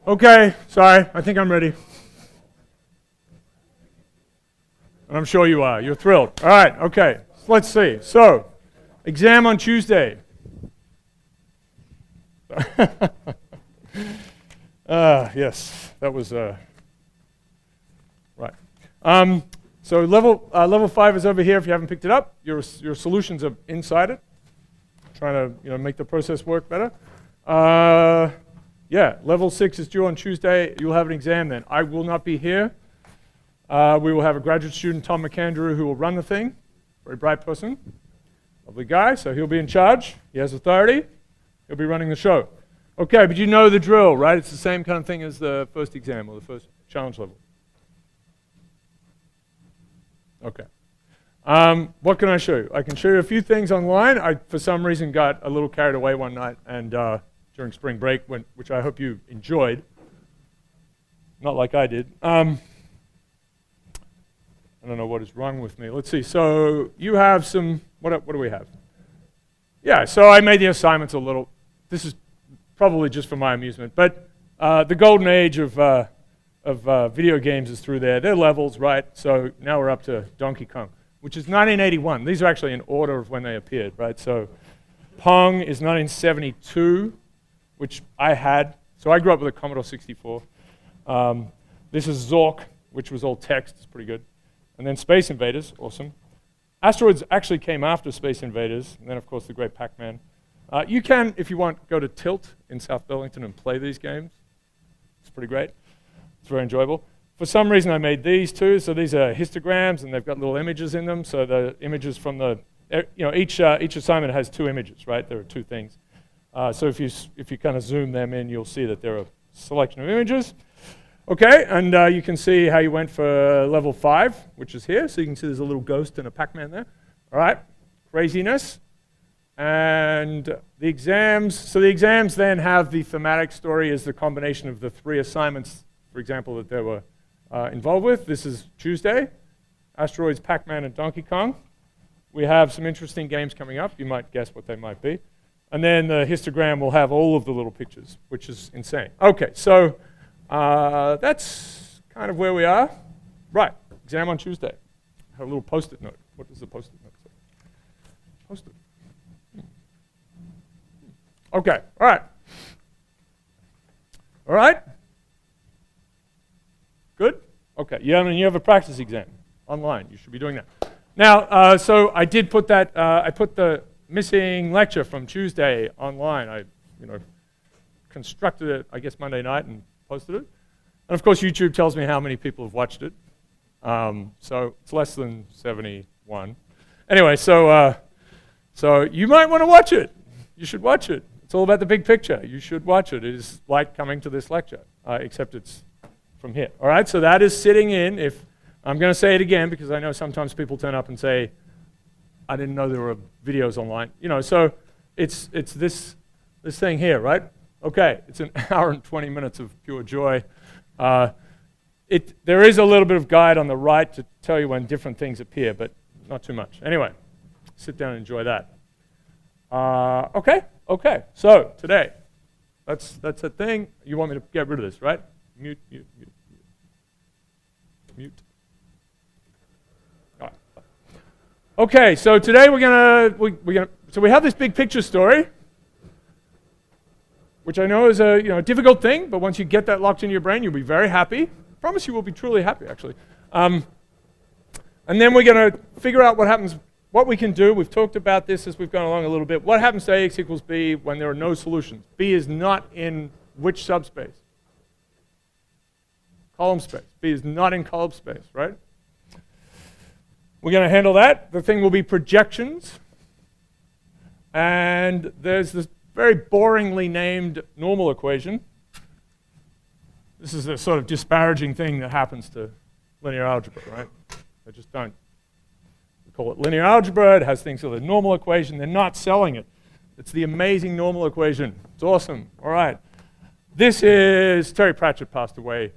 Okay, sorry, I think I'm ready. And I'm sure you are. You're thrilled. All right, okay, let's see. So, exam on Tuesday. Yes, that was right. So level 5 is over here. If you haven't picked it up, your solutions are inside it. Trying to make the process work better. Yeah, level 6 is due on Tuesday. You'll have an exam then. I will not be here. We will have a graduate student, Tom McAndrew, who will run the thing. Very bright person, lovely guy. So he'll be in charge. He has authority. He'll be running the show. Okay, but you know the drill, right? It's the same kind of thing as the first exam or the first challenge level. Okay. What can I show you? I can show you a few things online. I, for some reason, got a little carried away one night and during spring break, which I hope you enjoyed. Not like I did. I don't know what is wrong with me. Let's see. So you have some, what do we have? Yeah, so I made the assignments a little. This is probably just for my amusement, but the golden age of video games is through there. They're levels, right? So now we're up to Donkey Kong, which is 1981. These are actually in order of when they appeared, right? So Pong is 1972, which I had. So I grew up with a Commodore 64. This is Zork, which was all text. It's pretty good. And then Space Invaders, awesome. Asteroids actually came after Space Invaders, and then, of course, the Great Pac-Man. You can, if you want, go to Tilt in South Burlington and play these games. It's pretty great. It's very enjoyable. For some reason, I made these too. So these are histograms, and they've got little images in them. So the images from the, each assignment has 2 images, right? There are 2 things. So if you kind of zoom them in, you'll see that there are a selection of images. Okay, and you can see how you went for level 5, which is here. So you can see there's a little ghost and a Pac-Man there. All right, craziness. And the exams, so the exams then have the thematic story as the combination of the 3 assignments, for example, that they were involved with. This is Tuesday, Asteroids, Pac-Man, and Donkey Kong. We have some interesting games coming up. You might guess what they might be. And then the histogram will have all of the little pictures, which is insane. Okay, so that's kind of where we are. Right, exam on Tuesday. I have a little Post-it note. What does the Post-it note say? Post-it. Okay, all right. All right? Good? Okay, yeah, and you have a practice exam online. You should be doing that. Now, so I did put that, I put the missing lecture from Tuesday online. I, constructed it, I guess, Monday night and posted it. And of course, YouTube tells me how many people have watched it. So it's less than 71. Anyway, so you might want to watch it. You should watch it. It's all about the big picture. You should watch it. It is like coming to this lecture, except it's from here. All right, so that is sitting in. If I'm going to say it again because I know sometimes people turn up and say, I didn't know there were videos online. So it's this thing here, right? Okay, it's an hour and 20 minutes of pure joy. There is a little bit of guide on the right to tell you when different things appear, but not too much. Anyway, sit down and enjoy that. Okay. So today, that's a thing. You want me to get rid of this, right? Mute. All right. Okay, so today we're gonna. So we have this big picture story, which I know is a difficult thing, but once you get that locked into your brain, you'll be very happy. I promise you will be truly happy, actually. And then we're going to figure out what we can do. We've talked about this as we've gone along a little bit. What happens to AX equals B when there are no solutions? B is not in which subspace? Column space. B is not in column space, right? We're going to handle that. The thing will be projections. And there's this very boringly named normal equation. This is a sort of disparaging thing that happens to linear algebra, right? They just don't. We call it linear algebra. It has things called a normal equation. They're not selling it. It's the amazing normal equation. It's awesome. All right. This is, Terry Pratchett passed away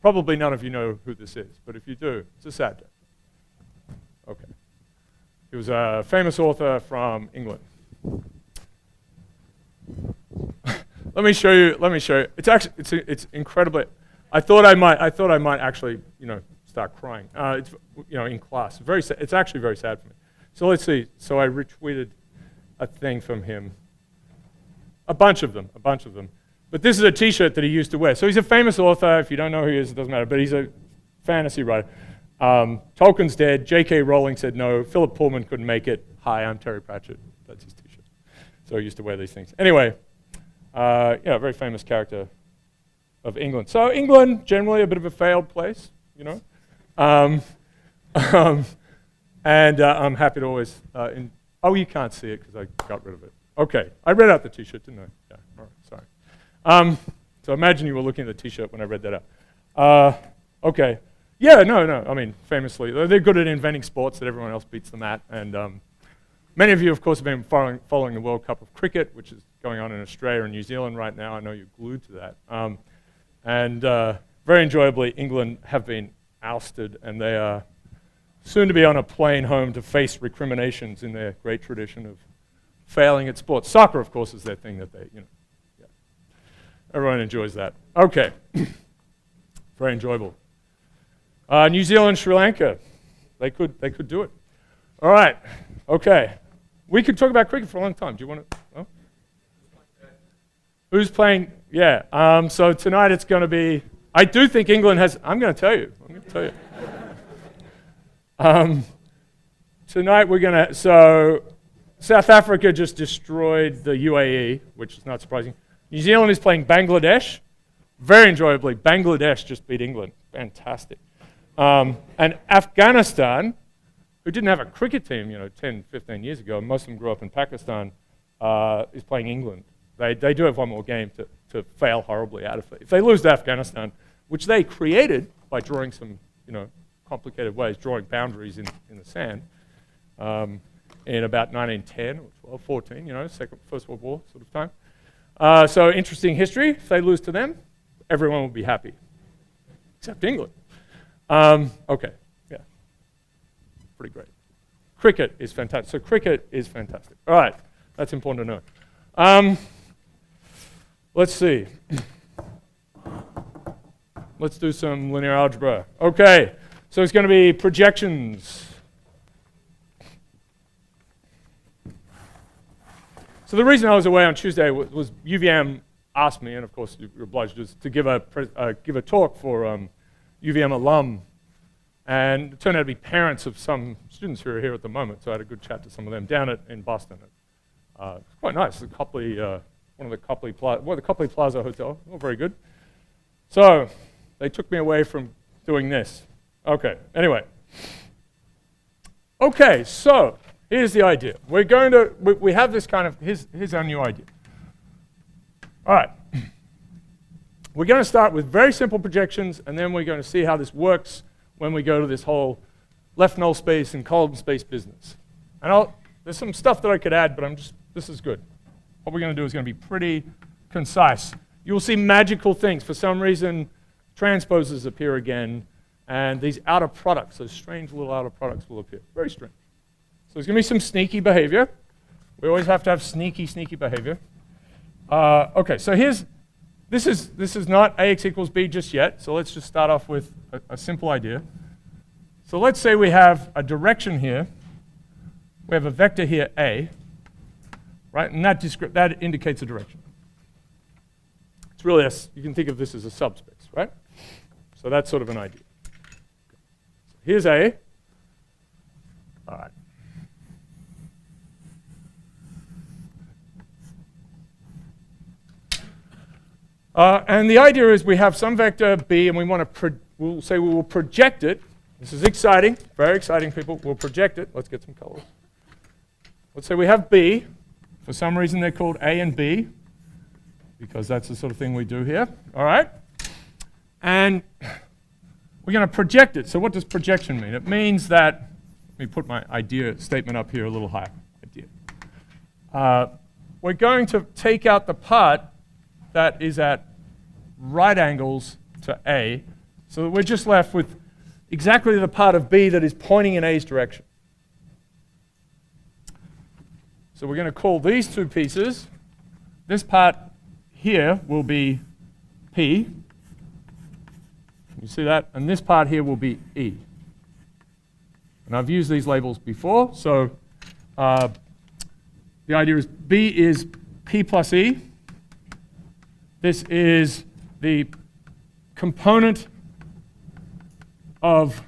Probably none of you know who this is, but if you do, it's a sad day. Okay. He was a famous author from England. Let me show you. It's actually it's incredibly. I thought I might actually start crying. It's in class. It's actually very sad for me. So let's see. So I retweeted a thing from him. A bunch of them. But this is a T-shirt that he used to wear. So he's a famous author. If you don't know who he is, it doesn't matter. But he's a fantasy writer. Tolkien's dead. J.K. Rowling said no. Philip Pullman couldn't make it. Hi, I'm Terry Pratchett. That's his T-shirt. So he used to wear these things. Anyway, a very famous character of England. So England, generally a bit of a failed place, and I'm happy to always. Oh, you can't see it because I got rid of it. Okay, I read out the T-shirt, didn't I? Yeah. All right. Sorry. So imagine you were looking at the T-shirt when I read that out. Okay. Yeah. No. I mean, famously, they're good at inventing sports that everyone else beats them at, and many of you, of course, have been following the World Cup of Cricket, which is going on in Australia and New Zealand right now. I know you're glued to that. And very enjoyably, England have been ousted, and they are soon to be on a plane home to face recriminations in their great tradition of failing at sports. Soccer, of course, is their thing that they, everyone enjoys that. Okay, very enjoyable. New Zealand, Sri Lanka, they could do it. All right, okay. We could talk about cricket for a long time. Do you want to? Oh? Who's playing? Yeah. So tonight it's going to be. I do think England has. I'm going to tell you. Tonight we're going to. So South Africa just destroyed the UAE, which is not surprising. New Zealand is playing Bangladesh. Very enjoyably, Bangladesh just beat England. Fantastic. And Afghanistan, who didn't have a cricket team, 10, 15 years ago, most of them grew up in Pakistan, is playing England. They do have one more game to fail horribly out of it. If they lose to Afghanistan, which they created by drawing some, complicated ways, drawing boundaries in the sand, in about 1910 or 12, 14, First World War sort of time. So interesting history. If they lose to them, everyone will be happy, except England. Okay, yeah, pretty great. Cricket is fantastic. So cricket is fantastic. All right, that's important to know. Let's see. Let's do some linear algebra. Okay, so it's going to be projections. So the reason I was away on Tuesday was UVM asked me, and of course you're obliged to give a talk for UVM alum, and it turned out to be parents of some students who are here at the moment. So I had a good chat to some of them down in Boston. It's quite nice. The Copley, one of the Copley Plaza Hotel. Oh, very good. So they took me away from doing this. Okay. Anyway. Okay. So here's the idea. We're going to we have this kind of here's our new idea. All right. We're going to start with very simple projections, and then we're going to see how this works when we go to this whole left null space and column space business. And there's some stuff that I could add, but this is good. What we're going to do is going to be pretty concise. You'll see magical things. For some reason, transposes appear again, and these outer products, those strange little outer products will appear. Very strange. So there's going to be some sneaky behavior. We always have to have sneaky behavior. Okay, so this is not AX equals B just yet, so let's just start off with a simple idea. So let's say we have a direction here. We have a vector here, A, right? And that indicates a direction. It's really you can think of this as a subspace, right? So that's sort of an idea. So here's A. All right. And the idea is we have some vector B, and we'll say we will project it. This is exciting, very exciting, people. We'll project it. Let's get some colors. Let's say we have B. For some reason, they're called A and B, because that's the sort of thing we do here. All right? And we're going to project it. So what does projection mean? It means that, let me put my idea statement up here a little higher. We're going to take out the part that is at right angles to A, So we're just left with exactly the part of B that is pointing in A's direction. So we're going to call these two pieces, this part here will be P. You see that? And this part here will be E. And I've used these labels before, so the idea is B is P plus E. This is the component of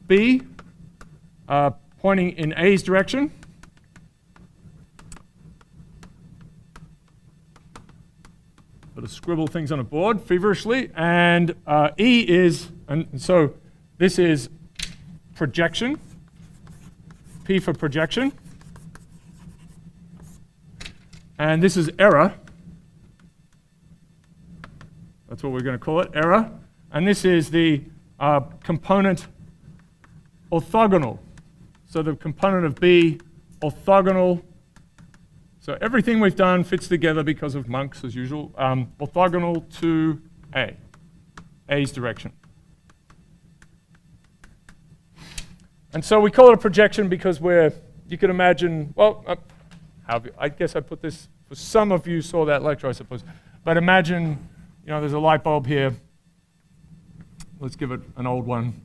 B pointing in A's direction. Got to scribble things on a board feverishly. And E is, and so this is projection, P for projection. And this is error. That's what we're going to call it, error. And this is the component orthogonal. So the component of B, orthogonal. So everything we've done fits together because of monks, as usual. Orthogonal to A, A's direction. And so we call it a projection because you can imagine, well, I guess I put this, for some of you saw that lecture, I suppose. But imagine, there's a light bulb here. Let's give it an old one.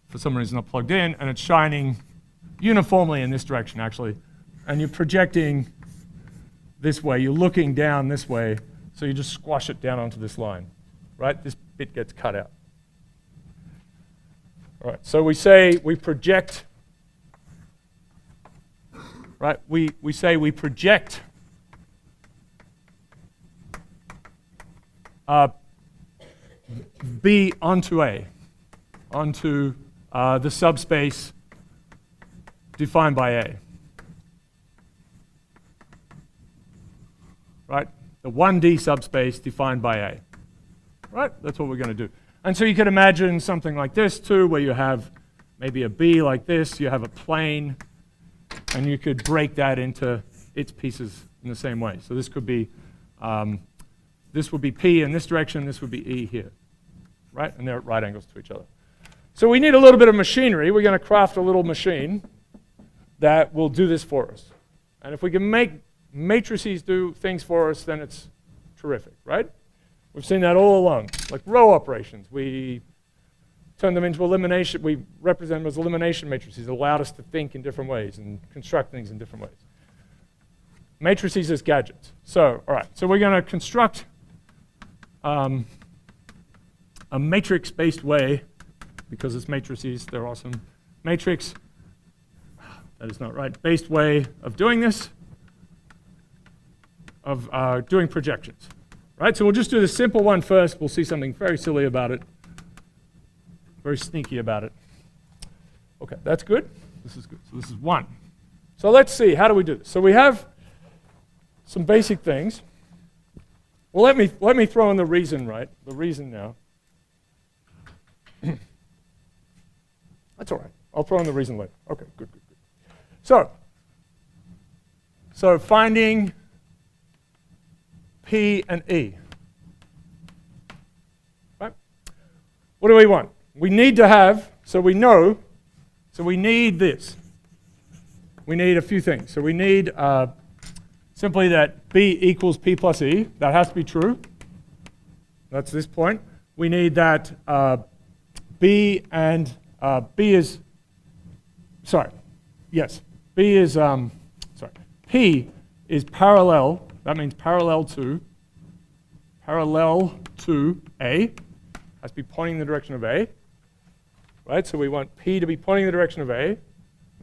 For some reason not plugged in, and it's shining uniformly in this direction, actually. And you're projecting this way. You're looking down this way, so you just squash it down onto this line, right? This bit gets cut out. All right, so we say we project, right? We say we project B onto A, onto the subspace defined by A. Right? The 1D subspace defined by A. Right? That's what we're going to do. And so you could imagine something like this too, where you have maybe a B like this, you have a plane, and you could break that into its pieces in the same way. So this could be, this would be P in this direction, this would be E here. Right? And they're at right angles to each other. So we need a little bit of machinery. We're going to craft a little machine that will do this for us. And if we can make matrices do things for us, then it's terrific, right? We've seen that all along, like row operations. We turn them into elimination, we represent them as elimination matrices. It allowed us to think in different ways and construct things in different ways. Matrices as gadgets. So, all right, so we're going to construct a matrix-based way, because it's matrices, they're awesome. Matrix, that is not right, based way of doing this, of doing projections. Right, so we'll just do the simple one first. We'll see something very silly about it, very sneaky about it. Okay, that's good. This is good. So this is one. So let's see, how do we do this? So we have some basic things. Well, let me throw in the reason, right? The reason now. That's all right. I'll throw in the reason later. Okay, good. So finding P and E. Right? What do we want? We need to have, so we need this. We need a few things. So we need simply that B equals P plus E. That has to be true. That's this point. We need that B and B is, sorry, yes. B is, P is parallel. That means parallel to A. Has to be pointing in the direction of A. Right? So we want P to be pointing in the direction of A.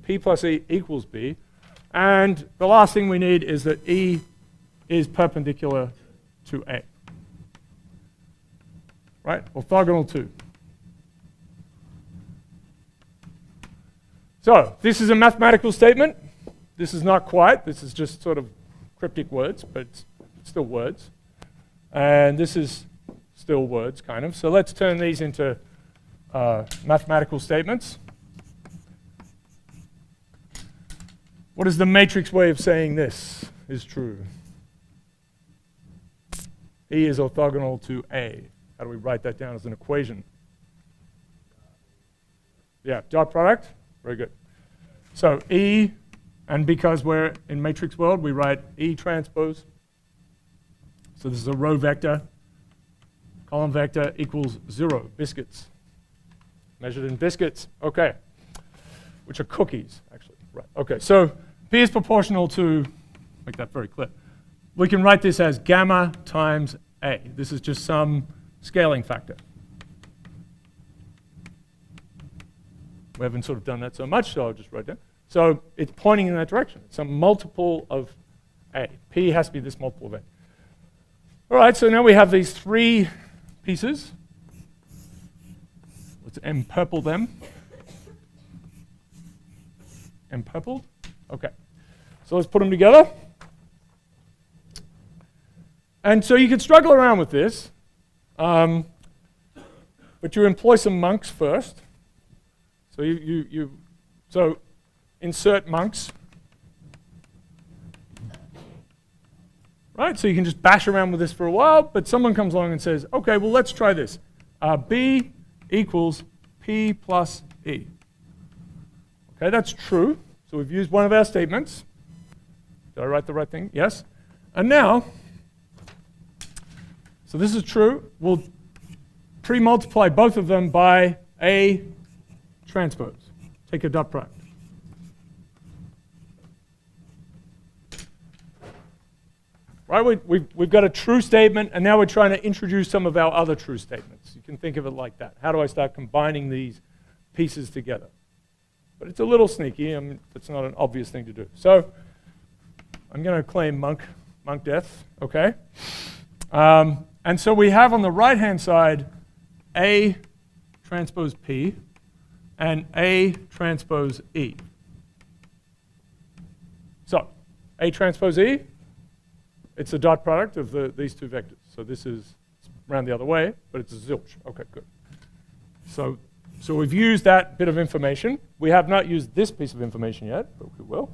P plus E equals B. And the last thing we need is that E is perpendicular to A. Right? Orthogonal to. So this is a mathematical statement. This is not quite. This is just sort of cryptic words, but it's still words. And this is still words, kind of. So let's turn these into mathematical statements. What is the matrix way of saying this is true? E is orthogonal to A. How do we write that down as an equation? Yeah, dot product. Very good. So E, and because we're in matrix world, we write E transpose. So this is a row vector. Column vector equals 0, biscuits. Measured in biscuits. Okay. Which are cookies, actually. Right. Okay, so P is proportional to, make that very clear. We can write this as gamma times A. This is just some scaling factor. We haven't sort of done that so much, so I'll just write down. So it's pointing in that direction. It's some multiple of A. P has to be this multiple of A. All right, so now we have these three pieces. Let's empurple them. Empurpled? Okay. So let's put them together. And so you could struggle around with this, but you employ some monks first. So so insert monks. Right, so you can just bash around with this for a while, but someone comes along and says, okay, well, let's try this. B equals P plus E. Okay, that's true. So we've used one of our statements. Did I write the right thing? Yes. And now, so this is true. We'll pre-multiply both of them by A transpose. Take a dot product. Right, we've got a true statement, and now we're trying to introduce some of our other true statements. You can think of it like that. How do I start combining these pieces together? But it's a little sneaky. I mean, it's not an obvious thing to do. So I'm going to claim monk death, okay? And so we have on the right-hand side A transpose P and A transpose E. So A transpose E, it's a dot product of these two vectors. So this is around the other way, but it's a zilch. Okay, good. So we've used that bit of information. We have not used this piece of information yet, but we will.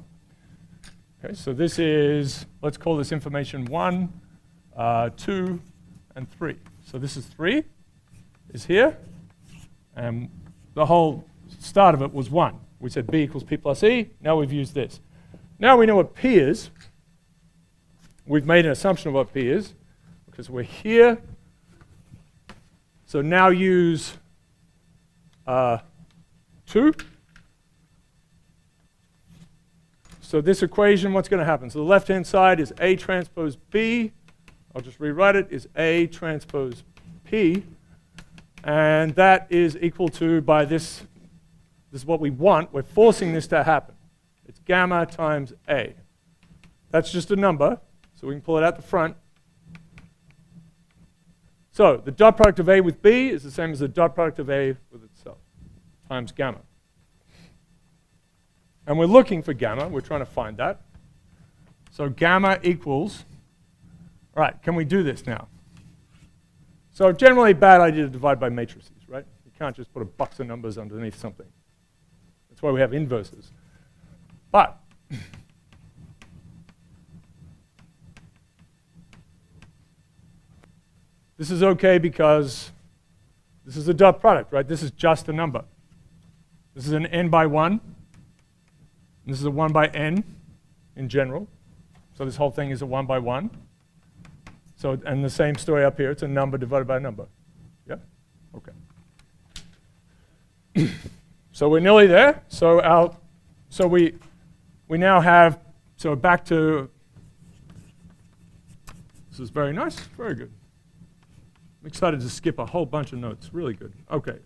Okay, so this is, let's call this information 1, 2, and 3. So this is 3, is here, and the whole start of it was 1. We said B equals P plus E. Now we've used this. Now we know what P is. We've made an assumption of what P is, because we're here. So now use 2. So this equation, what's going to happen? So the left-hand side is A transpose B. I'll just rewrite it, is A transpose P. And that is equal to, by this is what we want. We're forcing this to happen. It's gamma times A. That's just a number, so we can pull it out the front. So the dot product of A with B is the same as the dot product of A with itself, times gamma. And we're looking for gamma. We're trying to find that. So gamma equals, all right, can we do this now? So generally a bad idea to divide by matrices, right? You can't just put a box of numbers underneath something. That's why we have inverses. But this is okay because this is a dot product, right? This is just a number. This is an n by 1. This is a 1 by n in general. So this whole thing is a 1 by 1. So, and the same story up here. It's a number divided by a number. Yeah? Okay. So we're nearly there. So we now have, so back to, this is very nice, very good. I'm excited to skip a whole bunch of notes, really good. Okay.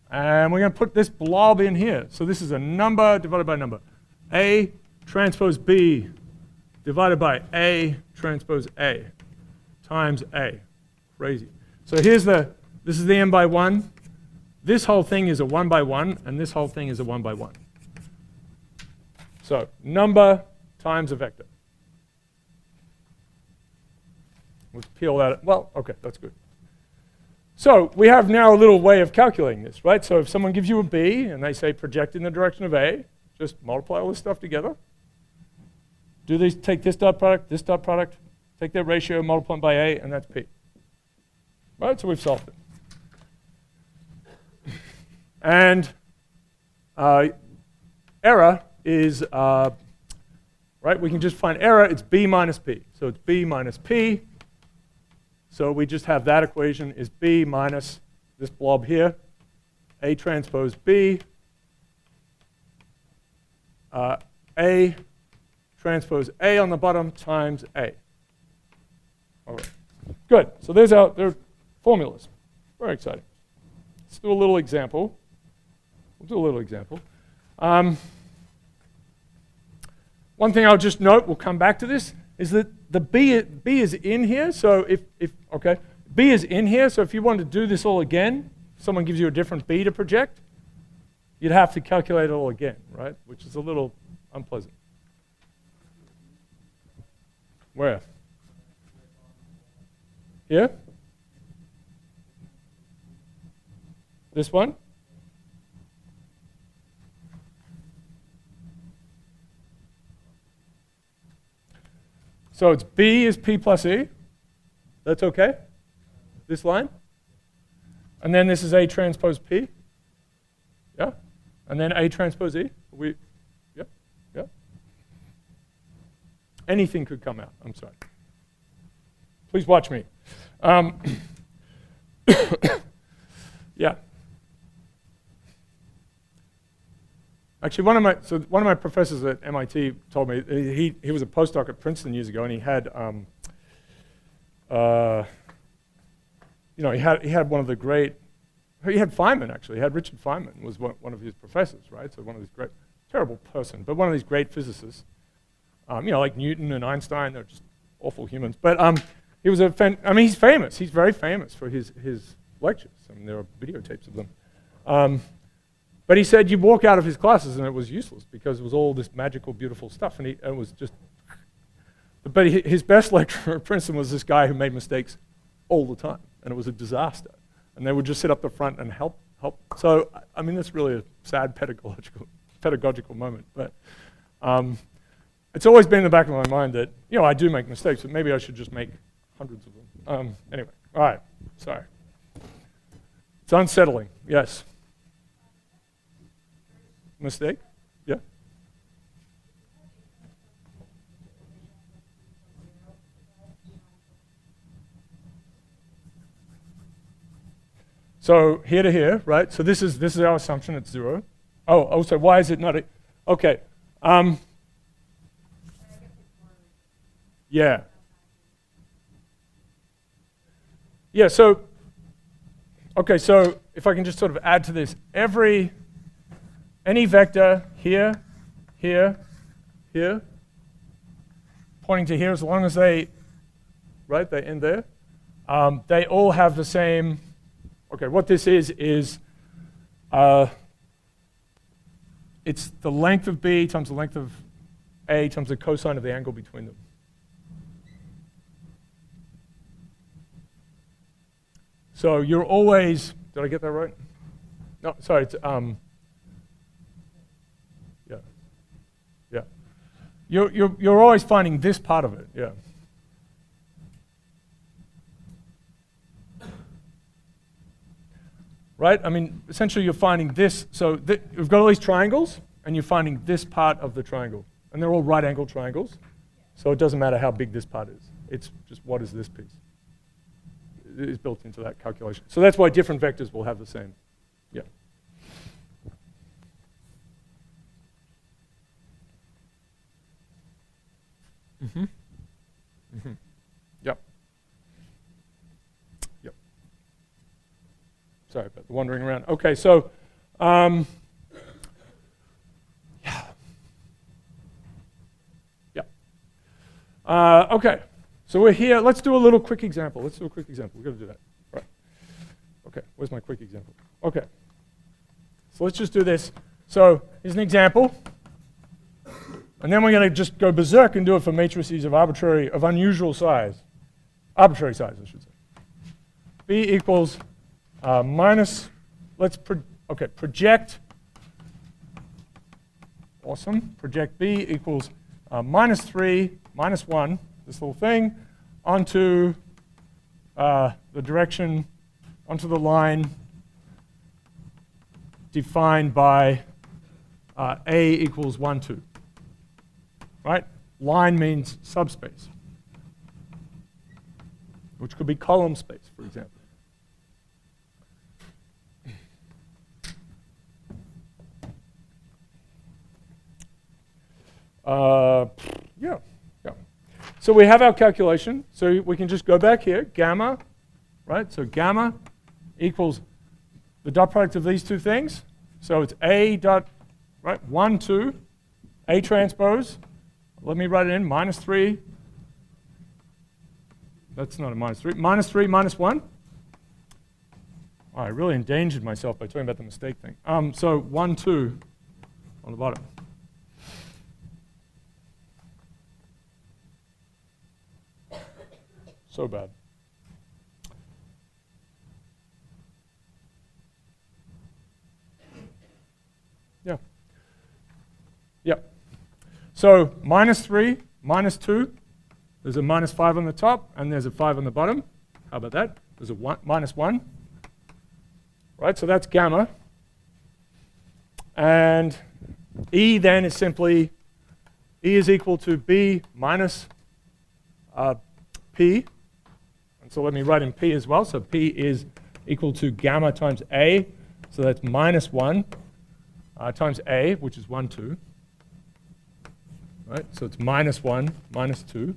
And we're going to put this blob in here. So this is a number divided by a number. A transpose B divided by A transpose A times A. Crazy. So here's this is the n by 1. This whole thing is a 1 by 1, and this whole thing is a 1 by 1. So number times a vector. Let's peel that. Well, okay, that's good. So we have now a little way of calculating this, right? So if someone gives you a B and they say project in the direction of A, just multiply all this stuff together. Take this dot product, take their ratio, multiply them by A, and that's P. Right, so we've solved it. And error is, right, we can just find error, it's b minus p. So it's b minus p. So we just have that equation is b minus this blob here, A transpose B, A transpose A on the bottom times A. All right, good. So there's their formulas. Very exciting. Let's do a little example. We'll do a little example. One thing I'll just note, we'll come back to this, is that the B is in here. So okay, B is in here. So if you want to do this all again, someone gives you a different B to project, you'd have to calculate it all again, right? Which is a little unpleasant. Where? Here? This one? So it's B is P plus E. That's okay? This line? And then this is A transpose P. Yeah? And then A transpose E. Yeah? Yeah? Anything could come out. I'm sorry. Please watch me. Yeah. Actually, one of my professors at MIT told me he was a postdoc at Princeton years ago, and he had he had one of the great. He had Feynman actually. He had Richard Feynman was one of his professors, right? So one of these great, terrible person, but one of these great physicists. Like Newton and Einstein, they're just awful humans. But he was he's famous. He's very famous for his lectures. I mean, there are videotapes of them. But he said you'd walk out of his classes and it was useless because it was all this magical, beautiful stuff, and it was just. But his best lecturer at Princeton was this guy who made mistakes all the time, and it was a disaster. And they would just sit up the front and help. So I mean, that's really a sad pedagogical moment. But it's always been in the back of my mind that I do make mistakes, but maybe I should just make hundreds of them. Anyway, all right. Sorry. It's unsettling. Yes. Mistake? Yeah. So here to here, right? So this is our assumption. It's 0. Oh, so why is it not? Okay. Yeah. Yeah. So. Okay. So if I can just sort of add to this, any vector here, here, here, pointing to here, as long as they end there, they all have the same. Okay, what this is it's the length of B times the length of A times the cosine of the angle between them. So you're always, did I get that right? No, sorry, it's yeah. You're always finding this part of it, yeah. Right? I mean, essentially you're finding this, so you've got all these triangles, and you're finding this part of the triangle. And they're all right-angled triangles, so it doesn't matter how big this part is. It's just what is this piece. It is built into that calculation. So that's why different vectors will have the same. Yeah. Mm-hmm. Mm-hmm. Yep. Yep. Sorry about the wandering around. Okay, so yeah. Yeah. Okay. So we're here. Let's do a little quick example. We've got to do that. Right. Okay. Where's my quick example? Okay. So let's just do this. So here's an example. And then we're going to just go berserk and do it for matrices of unusual size. Arbitrary size, I should say. B equals minus, project. Awesome. Project B equals minus 3, minus 1, this little thing, onto the direction onto the line defined by A equals 1, 2. Right? Line means subspace, which could be column space, for example. Yeah. So we have our calculation. So we can just go back here, gamma, right? So gamma equals the dot product of these two things. So it's A dot, right, 1, 2, A transpose. Let me write it in, minus 3. That's not a minus 3. Minus 3, minus 1. Oh, I really endangered myself by talking about the mistake thing. So 1, 2 on the bottom. So bad. Yeah. Yep. So minus 3, minus 2. There's a minus 5 on the top, and there's a 5 on the bottom. How about that? There's a minus 1. Right, so that's gamma. And E then is simply, E is equal to B minus P. And so let me write in P as well. So P is equal to gamma times A. So that's minus 1 times A, which is 1, 2. Right, so it's minus 1, minus 2.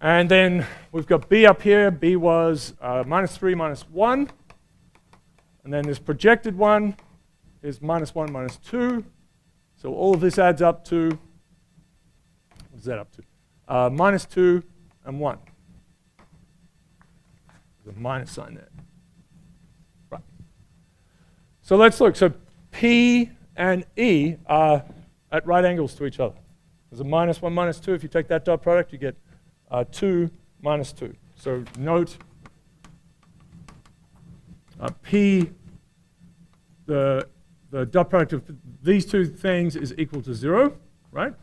And then we've got B up here. B was minus 3, minus 1. And then this projected one is minus 1, minus 2. So all of this adds up to, what is that up to? Minus 2 and 1. There's a minus sign there. Right. So let's look. So P and E are at right angles to each other. There's a minus 1, minus 2. If you take that dot product, you get 2 minus 2. So note P, the dot product of these two things is equal to 0, right?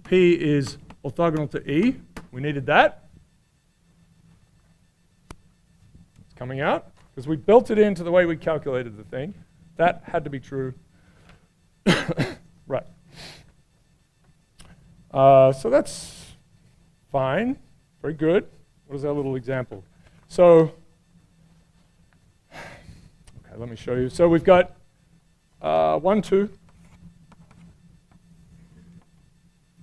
P is orthogonal to E. We needed that. It's coming out because we built it into the way we calculated the thing. That had to be true. Right. So that's fine. Very good. What is our little example? So, okay, let me show you. So we've got 1, 2.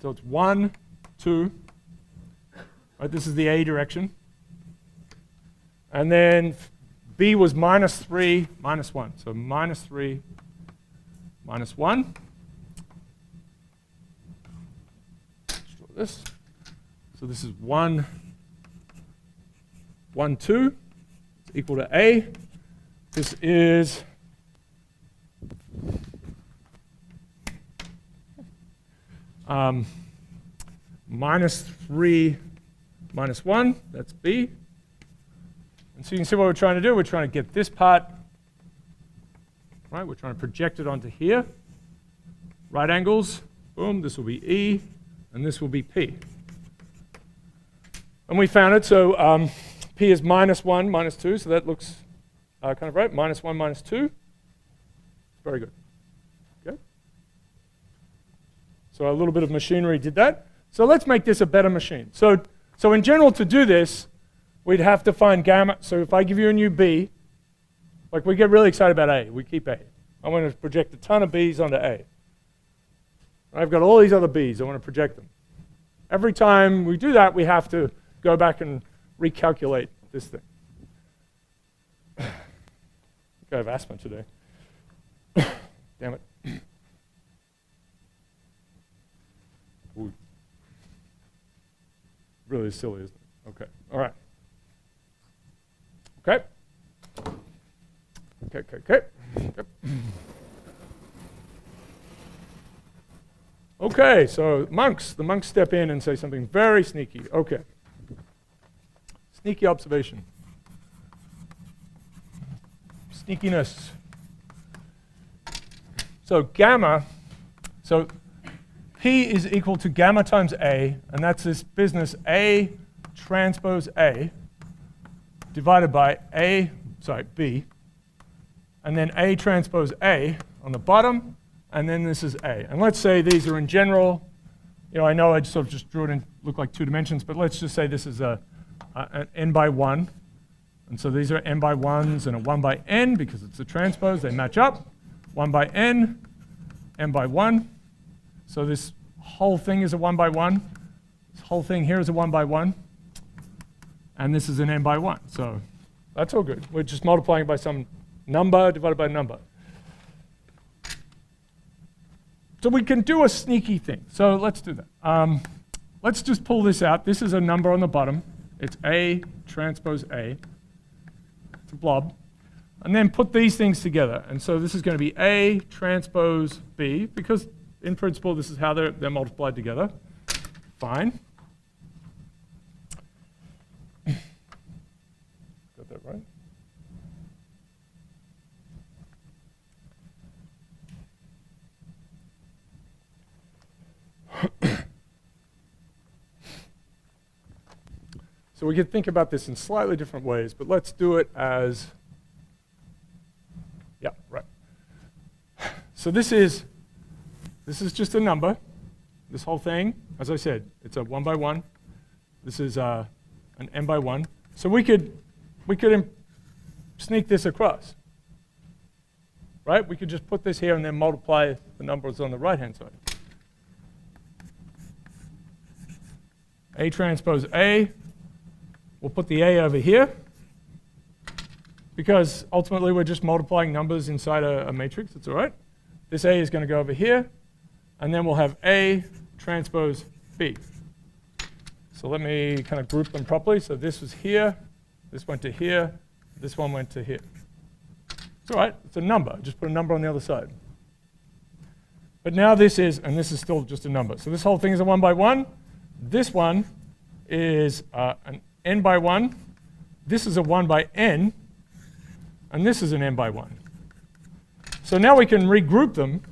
So it's 1, 2. Right, this is the A direction. And then B was minus 3, minus 1. So minus 3, minus 1. Let's draw this. So this is 1, 1, 2. It's equal to A. This is minus 3, minus 1. That's B. And so you can see what we're trying to do. We're trying to get this part, right? We're trying to project it onto here. Right angles. Boom. This will be E, and this will be P. And we found it. So P is minus 1, minus 2. So that looks kind of right. Minus 1, minus 2. Very good. Okay. So a little bit of machinery did that. So let's make this a better machine. So in general, to do this, we'd have to find gamma. So if I give you a new B, like we get really excited about A. We keep A. I want to project a ton of B's onto A. I've got all these other B's. I want to project them. Every time we do that, we have to go back and recalculate this thing. I have asthma today. Damn it. Ooh. Really silly, isn't it? Okay. All right. Okay. Okay. Okay, so the monks step in and say something very sneaky. Okay. Sneaky observation. Sneakiness. So gamma, P is equal to gamma times A, and that's this business A transpose A divided by B, and then A transpose A on the bottom, and then this is A. And let's say these are in general. I know I sort of just drew it in, look like 2 dimensions, but let's just say this is an n by 1. And so these are n by 1s and a 1 by n because it's a transpose. They match up. 1 by n by 1. So this whole thing is a 1 by 1. This whole thing here is a 1 by 1. And this is an n by 1. So that's all good. We're just multiplying by some number divided by number. So we can do a sneaky thing. So let's do that. Let's just pull this out. This is a number on the bottom. It's A transpose A. It's a blob. And then put these things together. And so this is going to be A transpose B, because in principle this is how they're multiplied together. Fine. Got that right? So we could think about this in slightly different ways, but let's do it as, yeah, right. So this is just a number. This whole thing, as I said, it's a 1 by 1. This is an n by 1. So we could sneak this across, right? We could just put this here and then multiply the numbers on the right-hand side. A transpose A. We'll put the A over here, because ultimately we're just multiplying numbers inside a matrix. It's all right. This A is going to go over here, and then we'll have A transpose B. So let me kind of group them properly. So this was here, this went to here, this one went to here. It's all right. It's a number. Just put a number on the other side. But now this is still just a number. So this whole thing is a 1 by 1. This one is an n by 1. This is a 1 by n. And this is an n by 1. So now we can regroup them.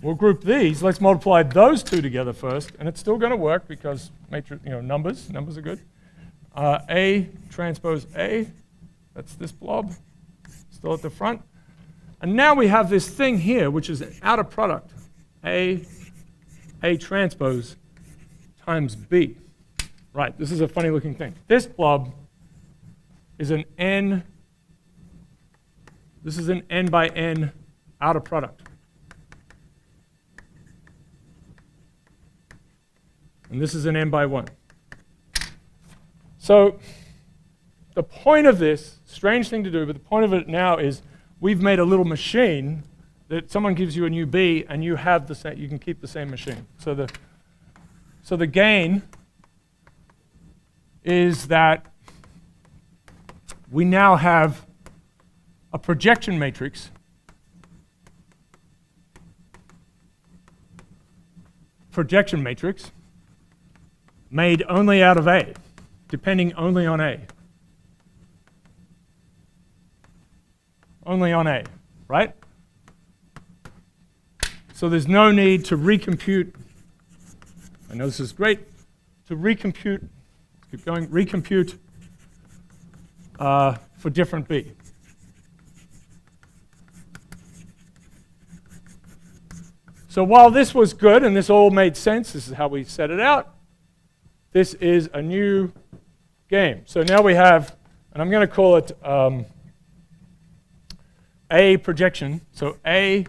We'll group these. Let's multiply those two together first. And it's still going to work because numbers are good. A transpose A. That's this blob. Still at the front. And now we have this thing here, which is an outer product. A transpose times B. Right, this is a funny looking thing. This blob is an n. This is an n by n outer product. And this is an n by 1. So the point of this, strange thing to do, but the point of it now is we've made a little machine that someone gives you a new B and you have the same, you can keep the same machine. So the gain is that we now have a projection matrix made only out of A, depending only on A. Only on A, right? So there's no need to recompute. I know this is great. To recompute, let's keep going, recompute for different B. So while this was good and this all made sense, this is how we set it out, this is a new game. So now we have, and I'm going to call it A projection. So A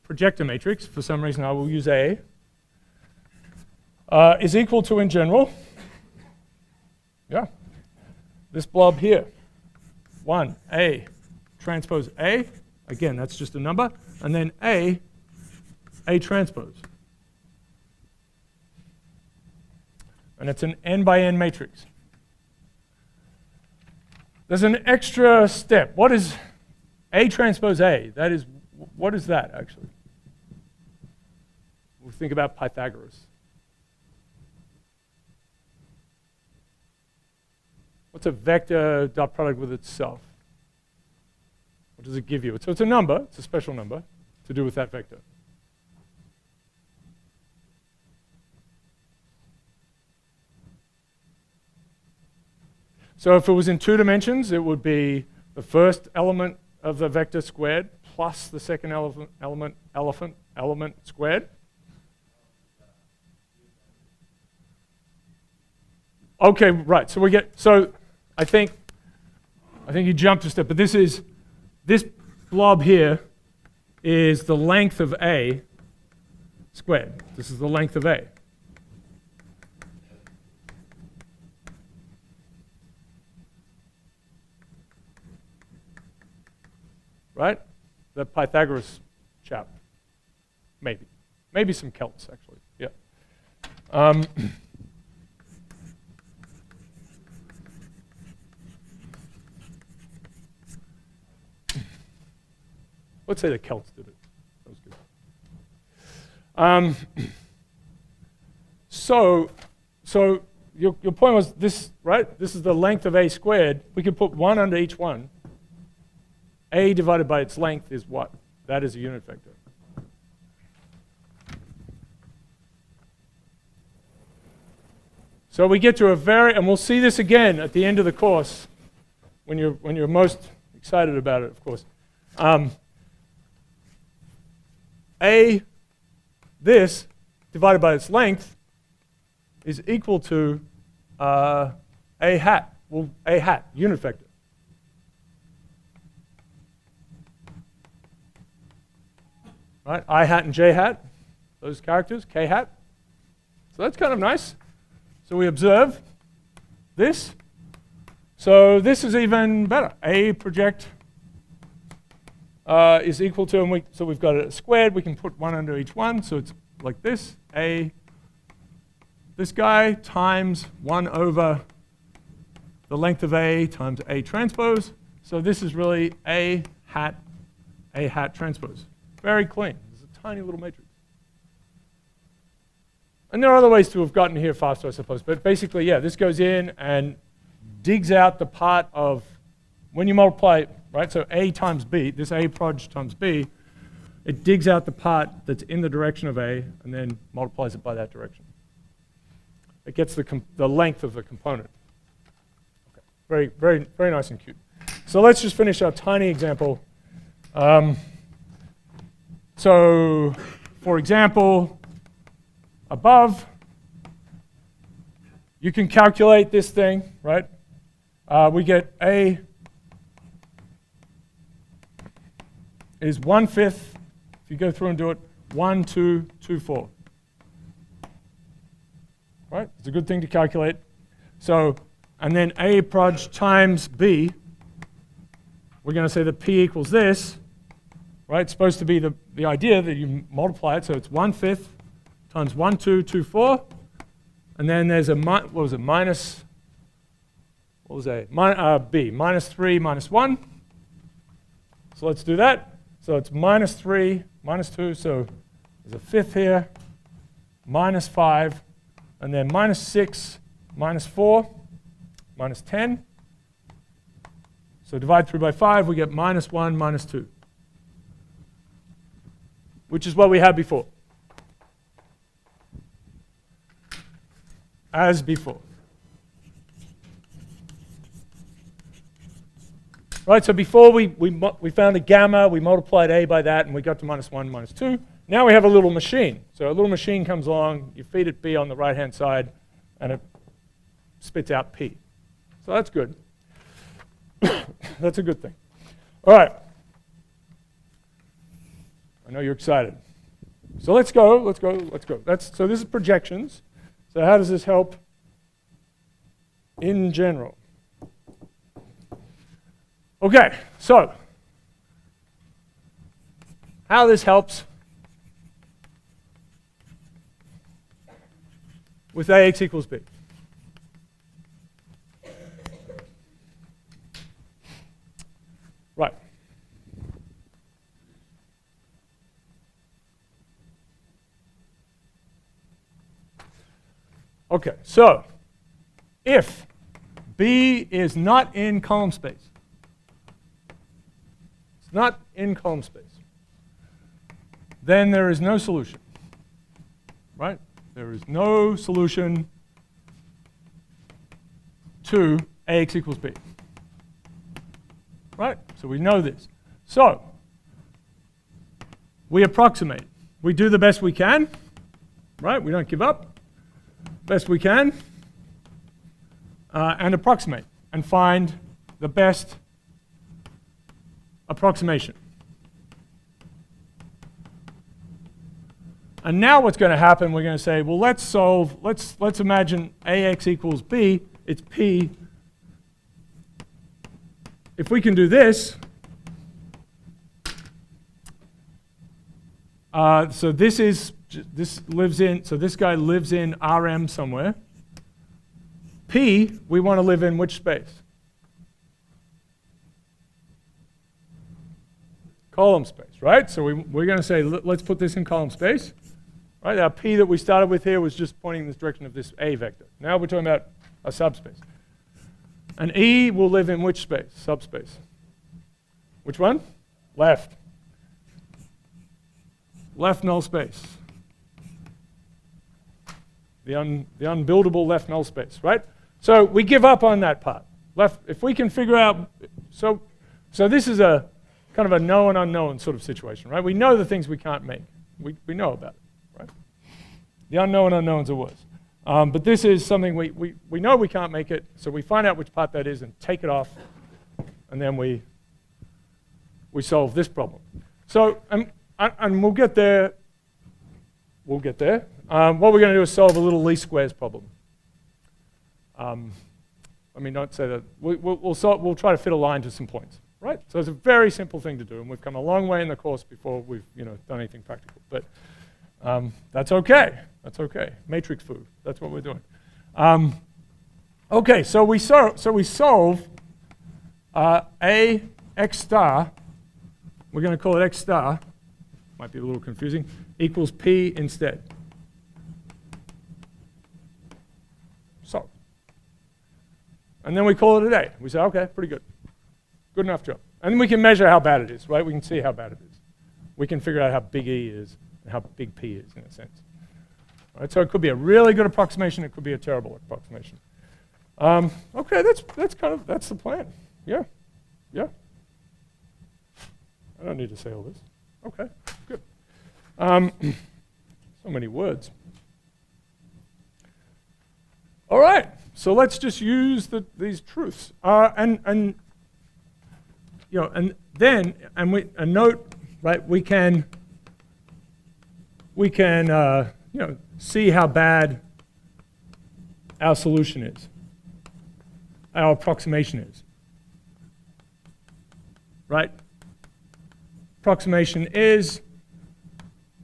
projector matrix, for some reason I will use A, is equal to, in general, yeah, this blob here, 1, A transpose A, again, that's just a number, and then A transpose. And it's an n by n matrix. There's an extra step. What is A transpose A? That is, what is that actually? We'll think about Pythagoras. What's a vector dot product with itself? What does it give you? So it's a number, it's a special number to do with that vector. So if it was in 2 dimensions, it would be the first element of the vector squared plus the second element squared. Okay, right. So we get, so I think you jumped a step, but this blob here is the length of A squared. This is the length of A. Right? The Pythagoras chap. Maybe. Maybe some Celts, actually. Yeah. Let's say the Celts did it. That was good. So your point was this, right? This is the length of A squared. We could put 1 under each one. A divided by its length is what? That is a unit vector. So we get to a and we'll see this again at the end of the course when you're most excited about it, of course. This divided by its length is equal to A hat. Well, A hat, unit vector. Right, I hat and J hat, those characters, K hat. So that's kind of nice. So we observe this. So this is even better. A project is equal to, and so we've got it squared. We can put 1 under each one. So it's like this. This guy times 1 over the length of A times A transpose. So this is really A hat transpose. Very clean. It's a tiny little matrix. And there are other ways to have gotten here faster, I suppose. But basically, yeah, this goes in and digs out the part of, when you multiply, right, so A times B, this A proj times B, it digs out the part that's in the direction of A and then multiplies it by that direction. It gets the length of the component. Okay. Very, very, very nice and cute. So let's just finish our tiny example. So, for example, above, you can calculate this thing, right? We get A is 1/5, if you go through and do it, 1, 2, 2, 4. Right? It's a good thing to calculate. So, and then A proj times B, we're going to say that P equals this. Right? It's supposed to be the idea that you multiply it, so it's 1/5 times 1, 2, 2, 4. And then there's a, what was it, minus, what was A? B, minus 3, minus 1. So let's do that. So it's minus 3, minus 2, so there's a 5th here, minus 5, and then minus 6, minus 4, minus 10. So divide through by 5, we get minus 1, minus 2. Which is what we had before. As before. Right, so before we found a gamma, we multiplied A by that, and we got to minus 1, minus 2. Now we have a little machine. So a little machine comes along, you feed it B on the right-hand side, and it spits out P. So that's good. That's a good thing. All right. I know you're excited. So let's go. So this is projections. So how does this help in general? Okay, so how this helps with AX equals B. Right. Okay, so if B is not in column space, it's not in column space, then there is no solution, right? There is no solution to AX equals B. Right? So we know this. So we approximate. We do the best we can. Right? We don't give up. Best we can. And approximate. And find the best approximation. And now what's going to happen, we're going to say, well, let's imagine AX equals B, it's P. If we can do this, so this guy lives in Rm somewhere. P, we want to live in which space? Column space, right? So we're going to say, let's put this in column space. Right, our P that we started with here was just pointing in this direction of this A vector. Now we're talking about a subspace. And E will live in which space? Subspace. Which one? Left. Left null space. The unbuildable left null space, right? So we give up on that part. Left, if we can figure out, so this is a kind of a known unknown sort of situation, right? We know the things we can't make. We know about it. Right? The unknown unknowns are worse. But this is something we know we can't make it, so we find out which part that is and take it off, and then we solve this problem. So, and we'll get there. We'll get there. What we're going to do is solve a little least squares problem. I mean, don't say that. We'll try to fit a line to some points, right? So it's a very simple thing to do, and we've come a long way in the course before we've done anything practical. But that's okay. That's okay. Matrix food. That's what we're doing. Okay, so we solve A x star. We're going to call it x star. Might be a little confusing. Equals P instead. So, and then we call it a day. We say, okay, pretty good. Good enough job. And then we can measure how bad it is, right? We can see how bad it is. We can figure out how big E is. How big P is, in a sense. All right, so it could be a really good approximation. It could be a terrible approximation. Okay, that's the plan. Yeah. I don't need to say all this. Okay, good. So many words. All right, so let's just use these truths. And then a note, right? We can see how bad our solution is, our approximation is, right? Approximation is,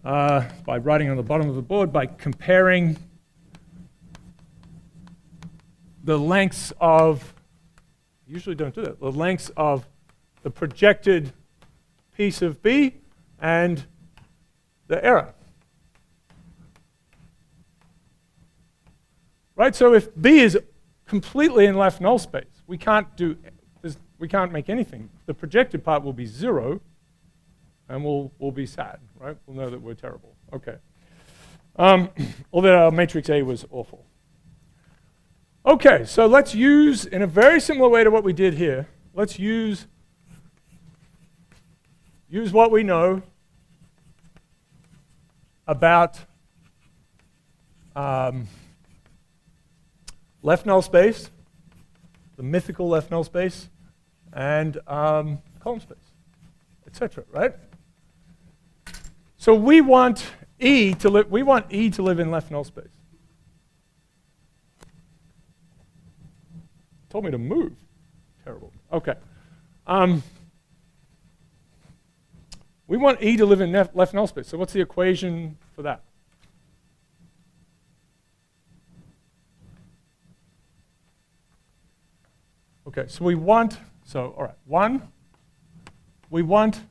by writing on the bottom of the board, by comparing the lengths of, usually don't do that, the lengths of the projected piece of B and the error. Right, so if B is completely in left null space, we can't make anything. The projected part will be 0, and we'll be sad, right? We'll know that we're terrible. Okay. Although our matrix A was awful. Okay, so let's use, in a very similar way to what we did here, let's use what we know about left null space, the mythical left null space, and column space, etc. Right? So we want E to live in left null space. Told me to move. Terrible. Okay. We want E to live in left null space. So what's the equation for that? Okay, so all right, we want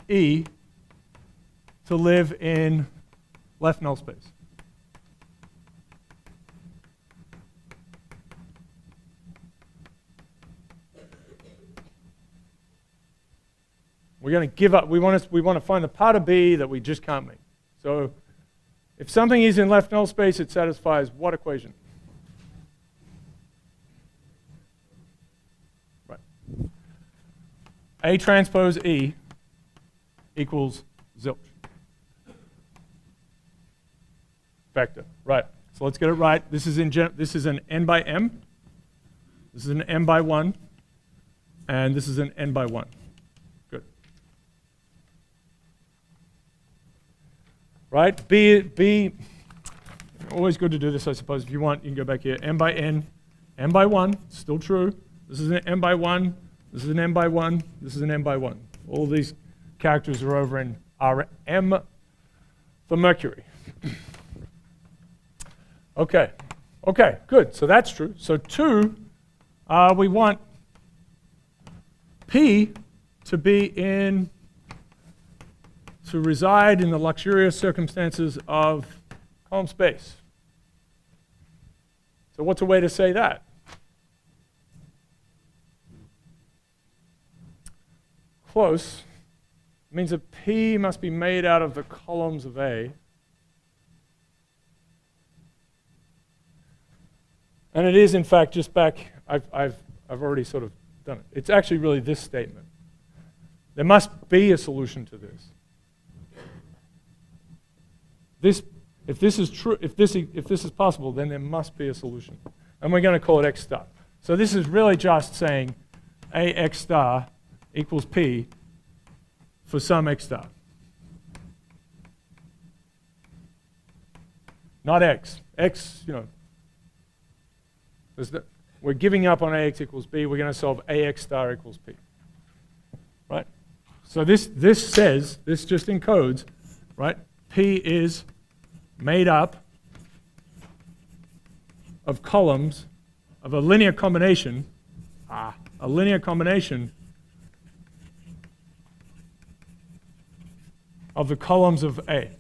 E to live in left null space. We're going to give up. We want to find the part of B that we just can't make. So if something is in left null space, it satisfies what equation? A transpose E equals zilch. Vector, right. So let's get it right. This is an n by m. This is an m by 1. And this is an n by 1. Good. Right? B, always good to do this, I suppose. If you want, you can go back here. M by n, m by 1, still true. This is an m by 1. This is an m by 1. This is an m by 1. All of these characters are over in Rm for Mercury. Okay. Okay, good. So that's true. So 2, we want P to reside in the luxurious circumstances of column space. So what's a way to say that? Close. It means that P must be made out of the columns of A. And it is, in fact, just back, I've already sort of done it. It's actually really this statement. There must be a solution to this. If this is true, if this is possible, then there must be a solution. And we're going to call it x star. So this is really just saying AX star equals P for some x star. Not x. X, we're giving up on AX equals B. We're going to solve AX star equals P. Right? So this just encodes, right? P is made up of columns of a linear combination, of the columns of A.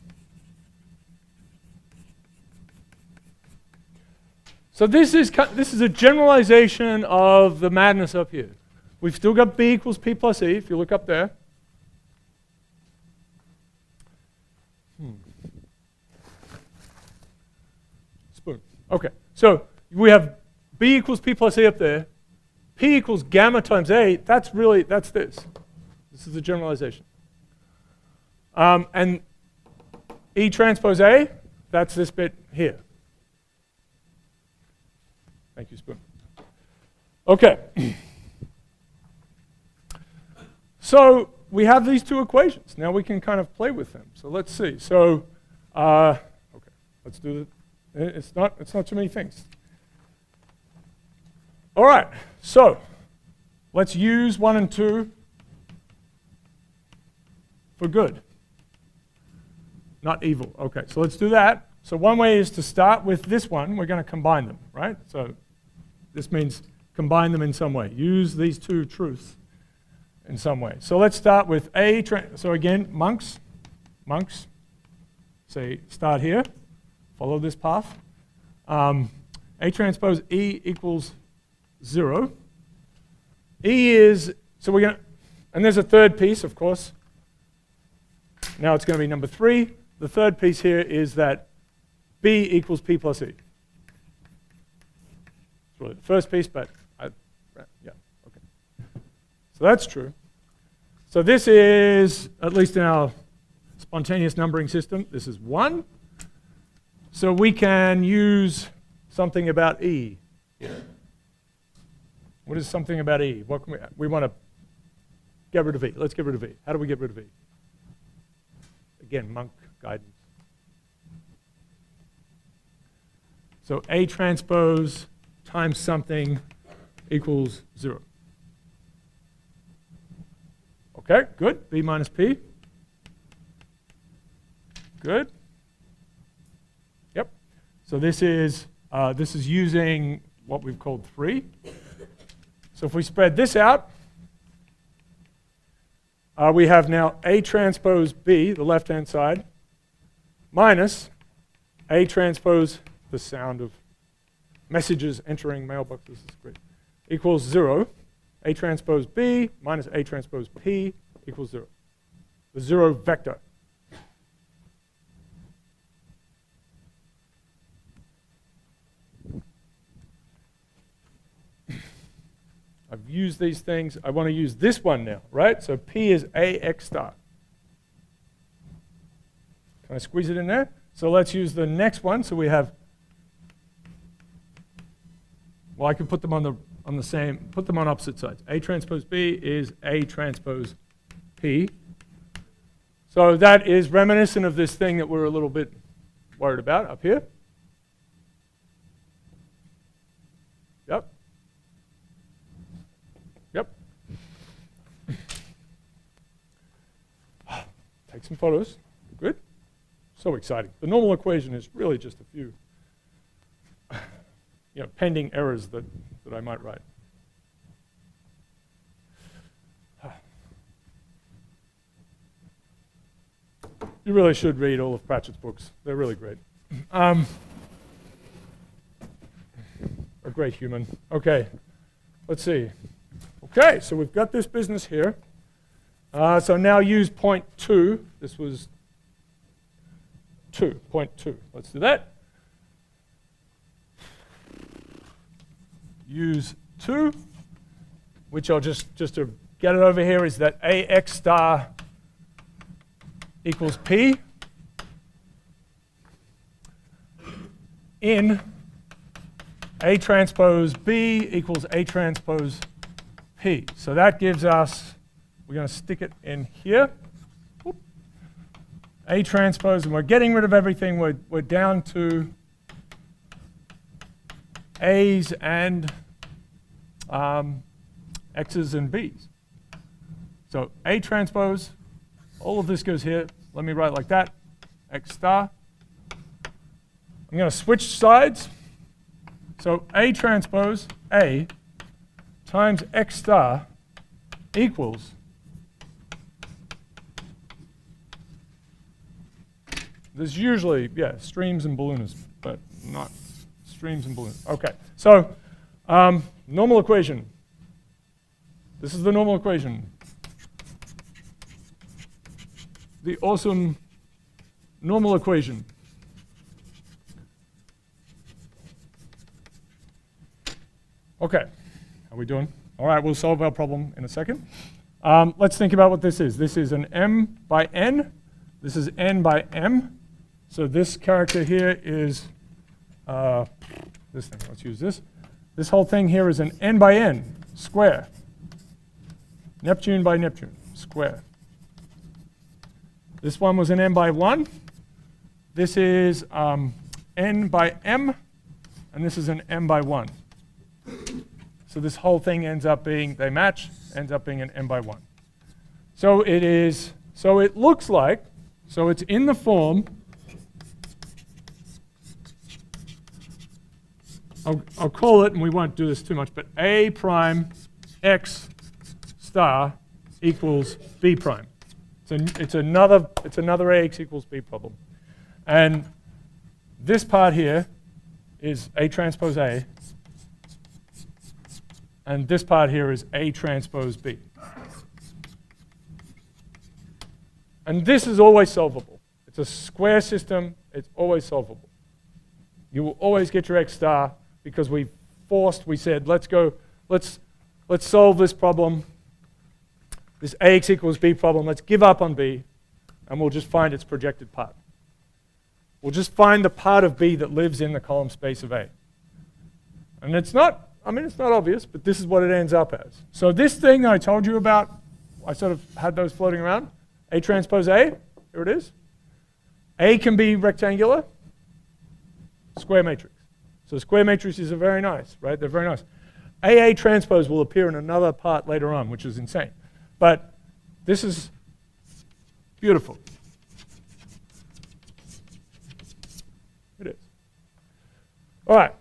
So this is a generalization of the madness up here. We've still got B equals P plus E, if you look up there. Spoon. Okay, so we have B equals P plus E up there. P equals gamma times A, that's this. This is a generalization. And E transpose A, that's this bit here. Thank you, Spoon. Okay. So we have these two equations. Now we can kind of play with them. So let's see. So, okay, let's do it. It's not too many things. All right. So let's use 1 and 2 for good, not evil. Okay. So let's do that. So one way is to start with this one. We're going to combine them, right? So this means combine them in some way. Use these two truths in some way. So let's start with A. So again, monks. Say start here. Follow this path. A transpose E equals 0. E is, so we're going to, and there's a third piece, of course. Now it's going to be number 3. The third piece here is that B equals P plus E. It's really the first piece, but yeah, okay. So that's true. So this is, at least in our spontaneous numbering system, this is 1. So we can use something about E here. What is something about E? What can we want to get rid of E. Let's get rid of E. How do we get rid of E? Again, monk guidance. So A transpose times something equals 0. Okay, good. B minus P. Good. Yep. So this is using what we've called 3. So if we spread this out, we have now A transpose B, the left-hand side, minus A transpose, the sound of messages entering mailboxes is great, equals 0. A transpose B minus A transpose P equals 0. The 0 vector. I've used these things. I want to use this one now, right? So P is AX star. Can I squeeze it in there? So let's use the next one. So we have, well, I can put them on the same, put them on opposite sides. A transpose B is A transpose P. So that is reminiscent of this thing that we're a little bit worried about up here. Yep. Yep. Take some photos. Good. So exciting. The normal equation is really just a few pending errors that I might write. You really should read all of Pratchett's books. They're really great. A great human. Okay, let's see. Okay, so we've got this business here. So now use point 2. This was 2, point 2. Let's do that. Use 2, which I'll just to get it over here is that AX star equals P in A transpose B equals A transpose P. So that gives us, we're going to stick it in here. Whoop. A transpose, and we're getting rid of everything. We're down to A's and X's and B's. So A transpose, all of this goes here. Let me write like that, X star. I'm going to switch sides. So A transpose A times X star equals there's usually, streams and balloonism, but not streams and balloonism. Okay, so normal equation. This is the normal equation. The awesome normal equation. Okay, how are we doing? All right, we'll solve our problem in a second. Let's think about what this is. This is an m by n. This is n by m. So this character here is this thing. Let's use this. This whole thing here is an n by n square. Neptune by Neptune square. This one was an n by 1. This is n by m, and this is an m by 1. So this whole thing ends up being, they match, ends up being an n by 1. So it is, so it looks like, so it's in the form, I'll call it, and we won't do this too much, but A prime X star equals B prime. It's another AX equals B problem. And this part here is A transpose A. And this part here is A transpose B. And this is always solvable. It's a square system. It's always solvable. You will always get your X star because we said, let's solve this problem. This AX equals B problem, let's give up on B, and we'll just find its projected part. We'll just find the part of B that lives in the column space of A. And it's not obvious, but this is what it ends up as. So this thing I told you about, I sort of had those floating around. A transpose A, here it is. A can be rectangular, square matrix. So square matrices are very nice, right? They're very nice. AA transpose will appear in another part later on, which is insane. But this is beautiful. It is. All right.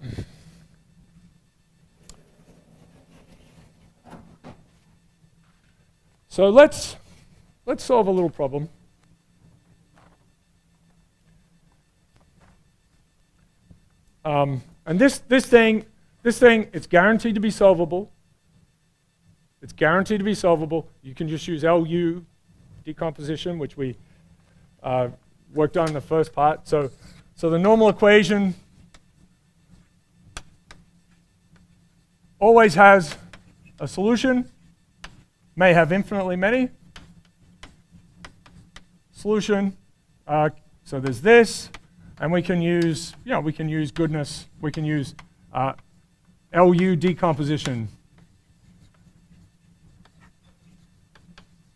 So let's solve a little problem. And this thing, it's guaranteed to be solvable. It's guaranteed to be solvable. You can just use LU decomposition, which we worked on in the first part. So the normal equation always has a solution may have infinitely many. Solution, so there's this, and we can use, we can use goodness, we can use LU decomposition,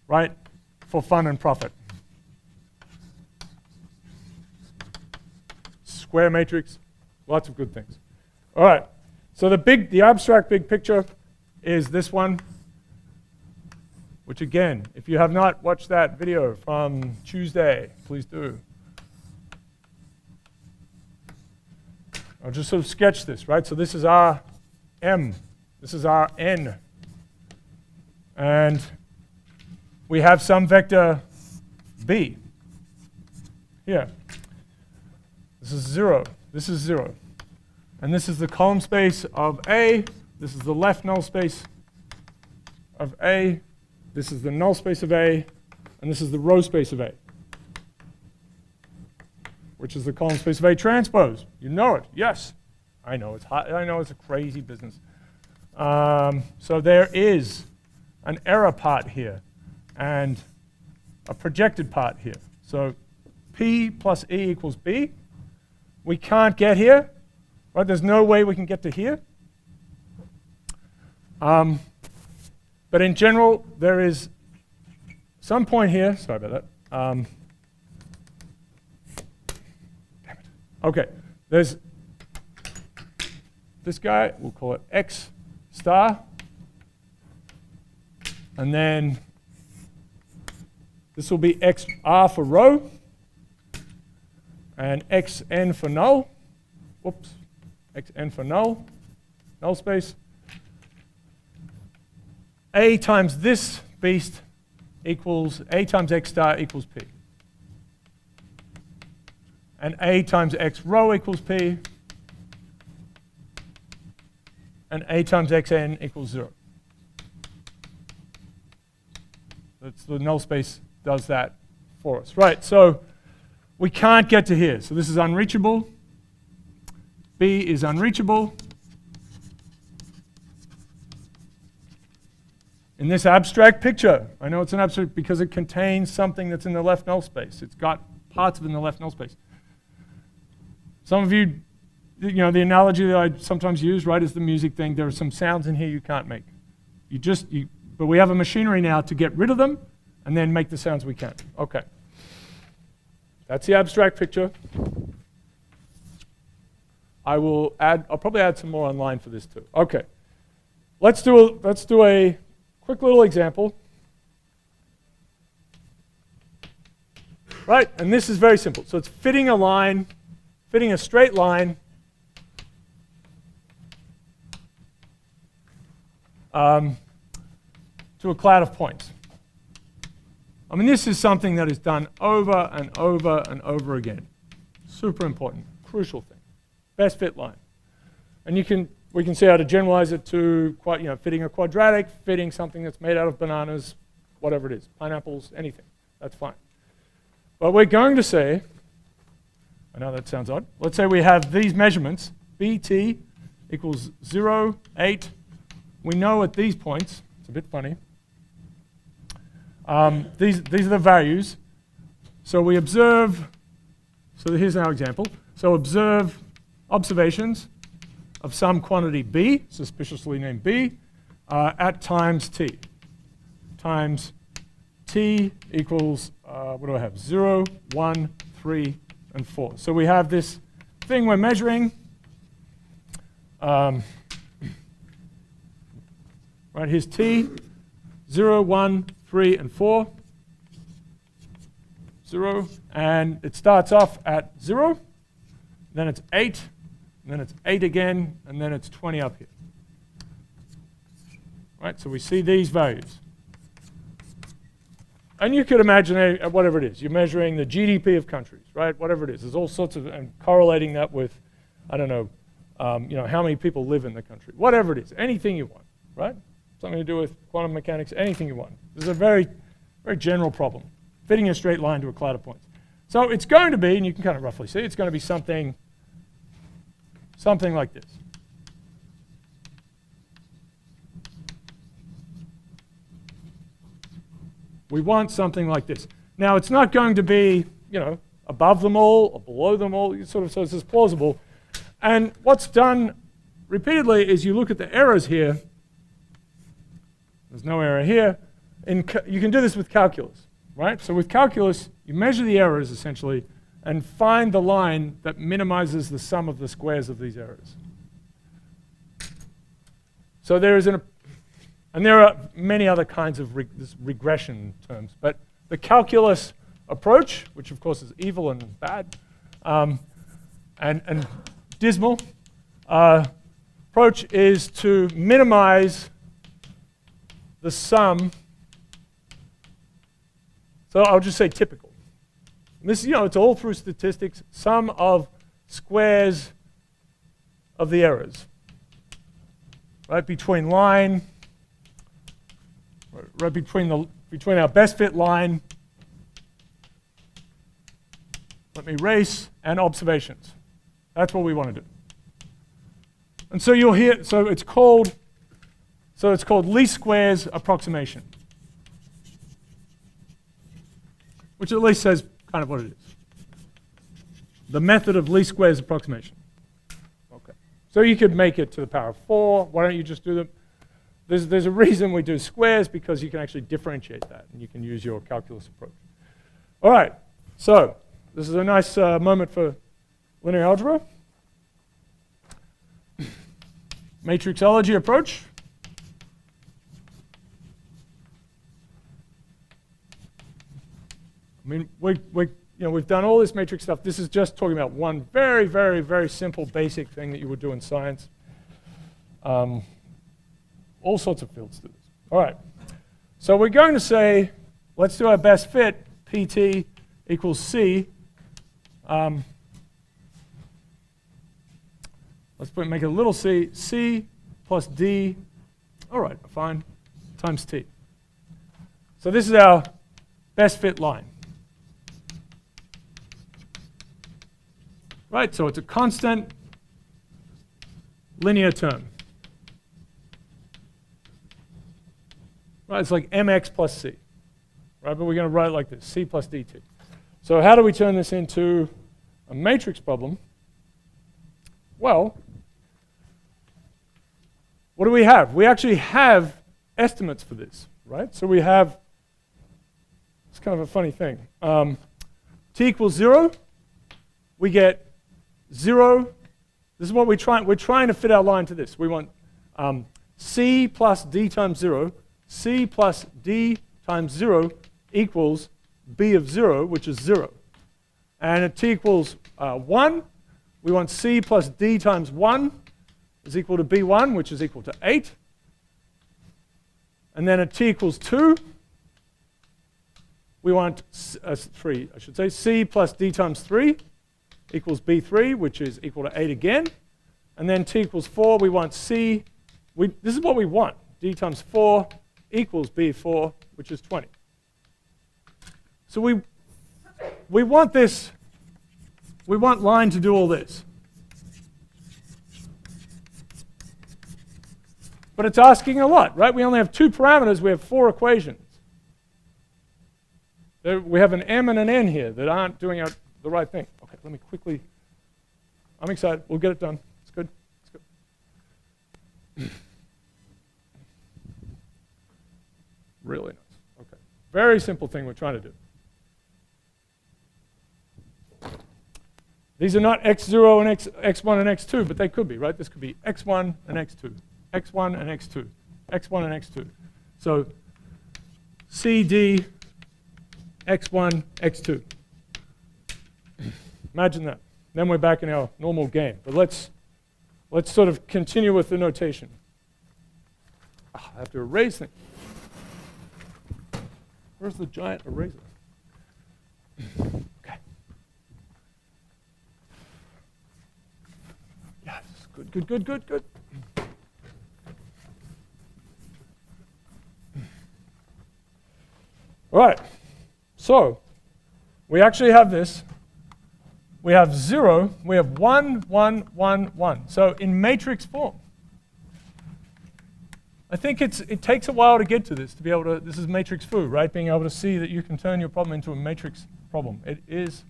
right, for fun and profit. Square matrix, lots of good things. All right, so the abstract big picture is this one, which again, if you have not watched that video from Tuesday, please do. I'll just sort of sketch this, right? So this is our M, this is our N, and we have some vector B here. This is 0, this is 0. And this is the column space of A, this is the left null space of A, this is the null space of A, and this is the row space of A, which is the column space of A transpose. You know it, yes. I know it's hot. I know it's a crazy business. So there is an error part here and a projected part here. So P plus E equals B. We can't get here, right? There's no way we can get to here. But in general, there is some point here. Sorry about that. Damn it. Okay, there's this guy. We'll call it X star. And then this will be XR for row. And XN for null. Whoops. XN for null. Null space. A times this beast equals A times X star equals P. And A times X row equals P. And A times XN equals 0. That's the null space does that for us. Right, so we can't get to here. So this is unreachable. B is unreachable. In this abstract picture, I know it's an abstract because it contains something that's in the left null space. It's got parts of it in the left null space. Some of you, the analogy that I sometimes use, right, is the music thing. There are some sounds in here you can't make. But we have a machinery now to get rid of them and then make the sounds we can. Okay. That's the abstract picture. I'll probably add some more online for this too. Okay. Let's do a quick little example. Right, and this is very simple. So it's fitting a straight line to a cloud of points. I mean, this is something that is done over and over and over again. Super important, crucial thing. Best fit line. And we can see how to generalize it to fitting a quadratic, fitting something that's made out of bananas, whatever it is, pineapples, anything. That's fine. But we're going to say, I know that sounds odd. Let's say we have these measurements, BT equals 0, 8. We know at these points, it's a bit funny, these are the values. So we observe, so here's our example. So observe observations of some quantity B, suspiciously named B, at times T. Times T equals, what do I have? 0, 1, 3, and 4. So we have this thing we're measuring. Right, here's T, 0, 1, 3, and 4. 0, and it starts off at 0, then it's 8, and then it's 8 again, and then it's 20 up here. Right, so we see these values. And you could imagine whatever it is. You're measuring the GDP of countries, right? Whatever it is. There's all sorts of, and correlating that with, I don't know, how many people live in the country. Whatever it is, anything you want, right? Something to do with quantum mechanics, anything you want. This is a very, very general problem. Fitting a straight line to a cloud of points. So it's going to be, and you can kind of roughly see, it's going to be something like this. We want something like this. Now, it's not going to be, above them all or below them all, so this is plausible. And what's done repeatedly is you look at the errors here. There's no error here. You can do this with calculus, right? So with calculus, you measure the errors, essentially, and find the line that minimizes the sum of the squares of these errors. So there is and there are many other kinds of regression terms, but the calculus approach, which of course is evil and bad, and dismal, approach is to minimize the sum. So I'll just say typical. This, it's all through statistics, sum of squares of the errors, right, between line, right between our best fit line, race, and observations. That's what we want to do. And so you'll hear, so it's called least squares approximation, which at least says kind of what it is. The method of least squares approximation. Okay. So you could make it to the power of 4. Why don't you just do them? There's a reason we do squares, because you can actually differentiate that, and you can use your calculus approach. All right. So this is a nice moment for linear algebra. Matrixology approach. I mean, we've done all this matrix stuff. This is just talking about one very, very, very simple, basic thing that you would do in science. All sorts of fields do this. All right. So we're going to say, let's do our best fit, PT equals C. Let's make it a little c, C plus D, all right, fine, times T. So this is our best fit line. Right, so it's a constant linear term. Right, it's like mx plus c. Right, but we're going to write it like this, c plus dt. So how do we turn this into a matrix problem? Well, what do we have? We actually have estimates for this, right? So we have, it's kind of a funny thing. T equals 0, we get 0. This is what we're trying to fit our line to this. We want c plus d times 0. C plus d times 0 equals b of 0, which is 0. And at t equals 1, we want c plus d times 1 is equal to b1, which is equal to 8. And then at t equals 2, we want 3, I should say, c plus d times 3 equals b3, which is equal to 8 again. And then t equals 4, we want c, this is what we want, d times 4 equals b4, which is 20. So we want this, we want line to do all this. But it's asking a lot, right? We only have 2 parameters, we have 4 equations. We have an m and an n here that aren't doing the right thing. Okay, let me quickly, I'm excited, we'll get it done. It's good, it's good. Really nice, okay. Very simple thing we're trying to do. These are not x0 and x1 and x2, but they could be, right? This could be x1 and x2, x1 and x2, x1 and x2. So CD, x1, x2. Imagine that. Then we're back in our normal game. But let's sort of continue with the notation. I have to erase things. Where's the giant eraser? Okay. Yes, good, good, good, good, good. All right, so we actually have this. We have 0, we have 1, 1, 1, 1. So in matrix form. I think it takes a while to get to this, to be able to, this is matrix foo, right? Being able to see that you can turn your problem into a matrix problem. It is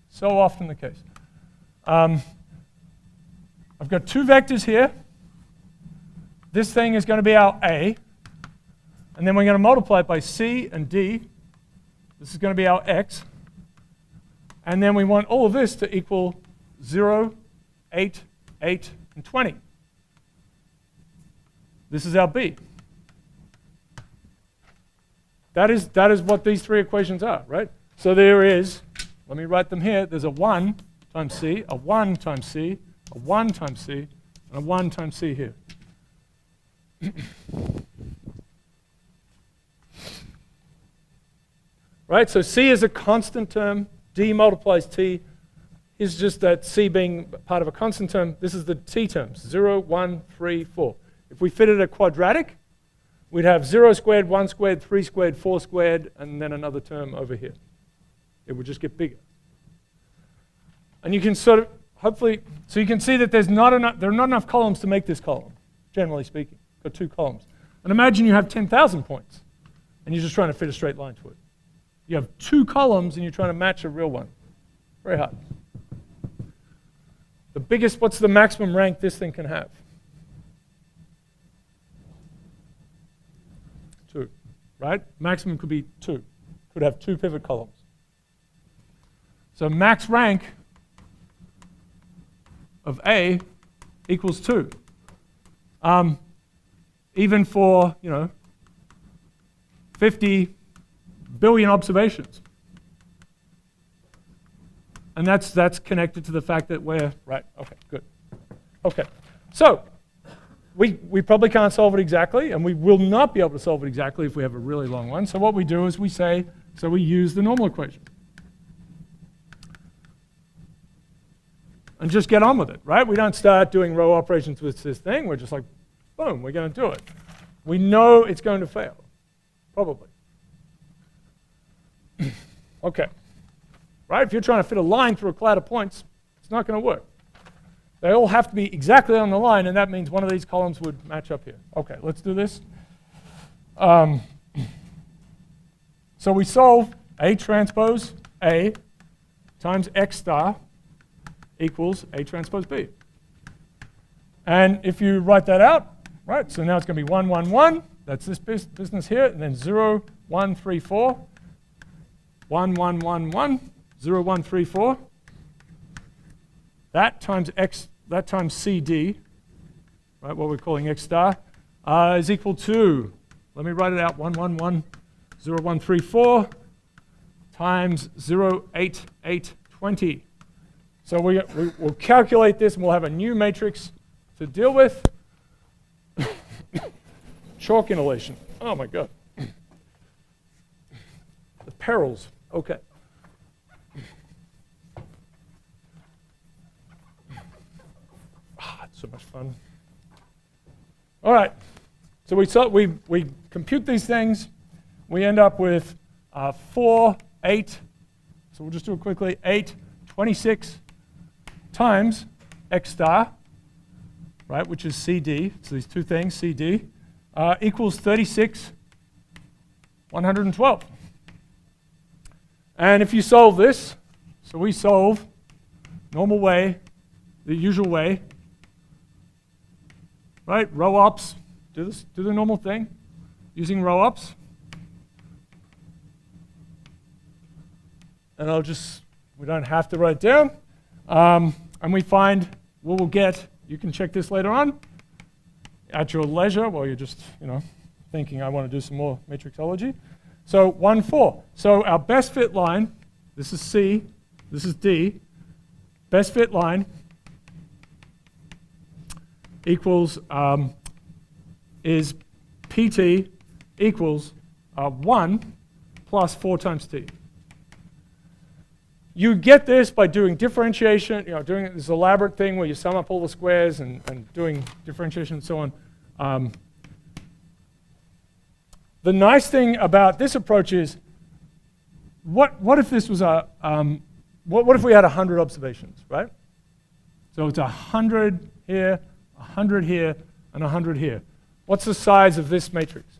so often the case. I've got two vectors here. This thing is going to be our A, and then we're going to multiply it by C and D. This is going to be our X. And then we want all of this to equal 0, 8, 8, and 20. This is our B. That is what these three equations are, right? So there is, let me write them here, there's a 1 times C, a 1 times C, a 1 times C, and a 1 times C here. Right, so C is a constant term, D multiplies T. Is just that C being part of a constant term. This is the T terms, 0, 1, 3, 4. If we fitted a quadratic, we'd have 0 squared, 1 squared, 3 squared, 4 squared, and then another term over here. It would just get bigger. And you can sort of, hopefully, so you can see that there are not enough columns to make this column, generally speaking. Got two columns. And imagine you have 10,000 points, and you're just trying to fit a straight line to it. You have two columns, and you're trying to match a real one. Very hard. The biggest, what's the maximum rank this thing can have? 2, right? Maximum could be 2. Could have 2 pivot columns. So max rank of A equals 2. Even for, 50 billion observations. And that's connected to the fact that we're, right, okay, good. Okay, so we probably can't solve it exactly, and we will not be able to solve it exactly if we have a really long one. So what we do is we use the normal equation. And just get on with it, right? We don't start doing row operations with this thing. We're just like, boom, we're going to do it. We know it's going to fail, probably. Okay. Right? If you're trying to fit a line through a cloud of points, it's not going to work. They all have to be exactly on the line, and that means one of these columns would match up here. Okay, let's do this. So we solve A transpose A times X star equals A transpose B. And if you write that out, right, so now it's going to be 1, 1, 1. That's this business here. And then 0, 1, 3, 4. 1, 1, 1, 1. 0, 1, 3, 4. That times X, that times CD, right, what we're calling X star, is equal to, let me write it out, 1, 1, 1, 0, 1, 3, 4 times 0, 8, 8, 20. So we'll calculate this, and we'll have a new matrix to deal with. Chalk inhalation. Oh, my God. The perils. Okay. It's so much fun. All right. So we compute these things. We end up with 4, 8. So we'll just do it quickly. 8, 26 times X star, right, which is CD. So these two things, CD, equals 36, 112. And if you solve this, so we solve normal way, the usual way, right? Row ops, do the normal thing using row ops. And we don't have to write it down. And we find what we'll get. You can check this later on at your leisure while you're just, thinking I want to do some more matrixology. So 1, 4. So our best fit line, this is C, this is D. Best fit line equals, is PT equals 1 plus 4 times T. You get this by doing differentiation, doing this elaborate thing where you sum up all the squares and doing differentiation and so on. The nice thing about this approach is, what if this was what if we had 100 observations, right? So it's 100 here, 100 here, and 100 here. What's the size of this matrix?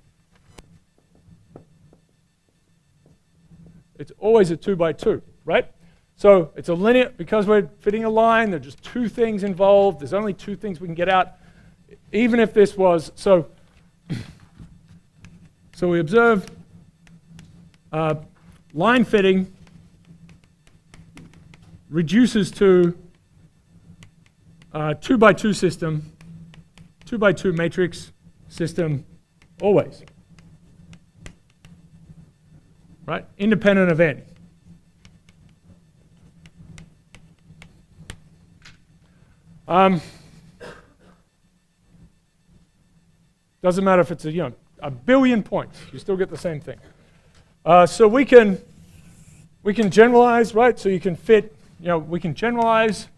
It's always a 2 by 2, right? So it's a linear, because we're fitting a line, there are just two things involved. There's only two things we can get out. Even if this was, so we observe line fitting reduces to 2 by 2 system, 2 by 2 matrix system, always. Right? Independent of n. Doesn't matter if it's a billion points, you still get the same thing. So we can generalize, right? So you can fit, we can generalize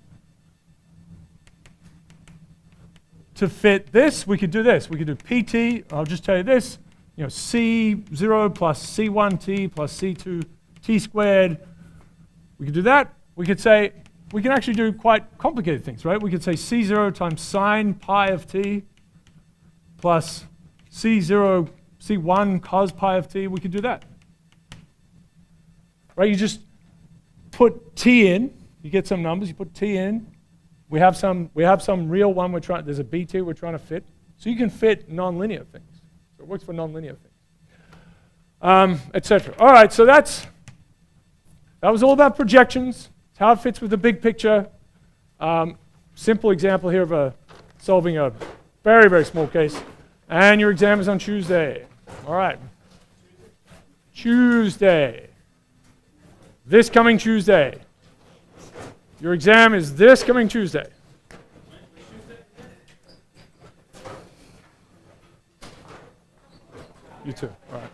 to fit this. We could do this. We could do PT. I'll just tell you this. C0 plus C1t plus C2t squared. We could do that. We could say, we can actually do quite complicated things, right? We could say C0 times sine pi of t plus C1 cos pi of t. We could do that. Right? You just put t in. You get some numbers. You put t in. We have some real one there's a bt we're trying to fit. So you can fit nonlinear things. So it works for nonlinear things, etc. All right, so that was all about projections. It's how it fits with the big picture. Simple example here of solving a very, very small case. And your exam is on Tuesday. All right. Tuesday. This coming Tuesday. Your exam is this coming Tuesday. You too. All right.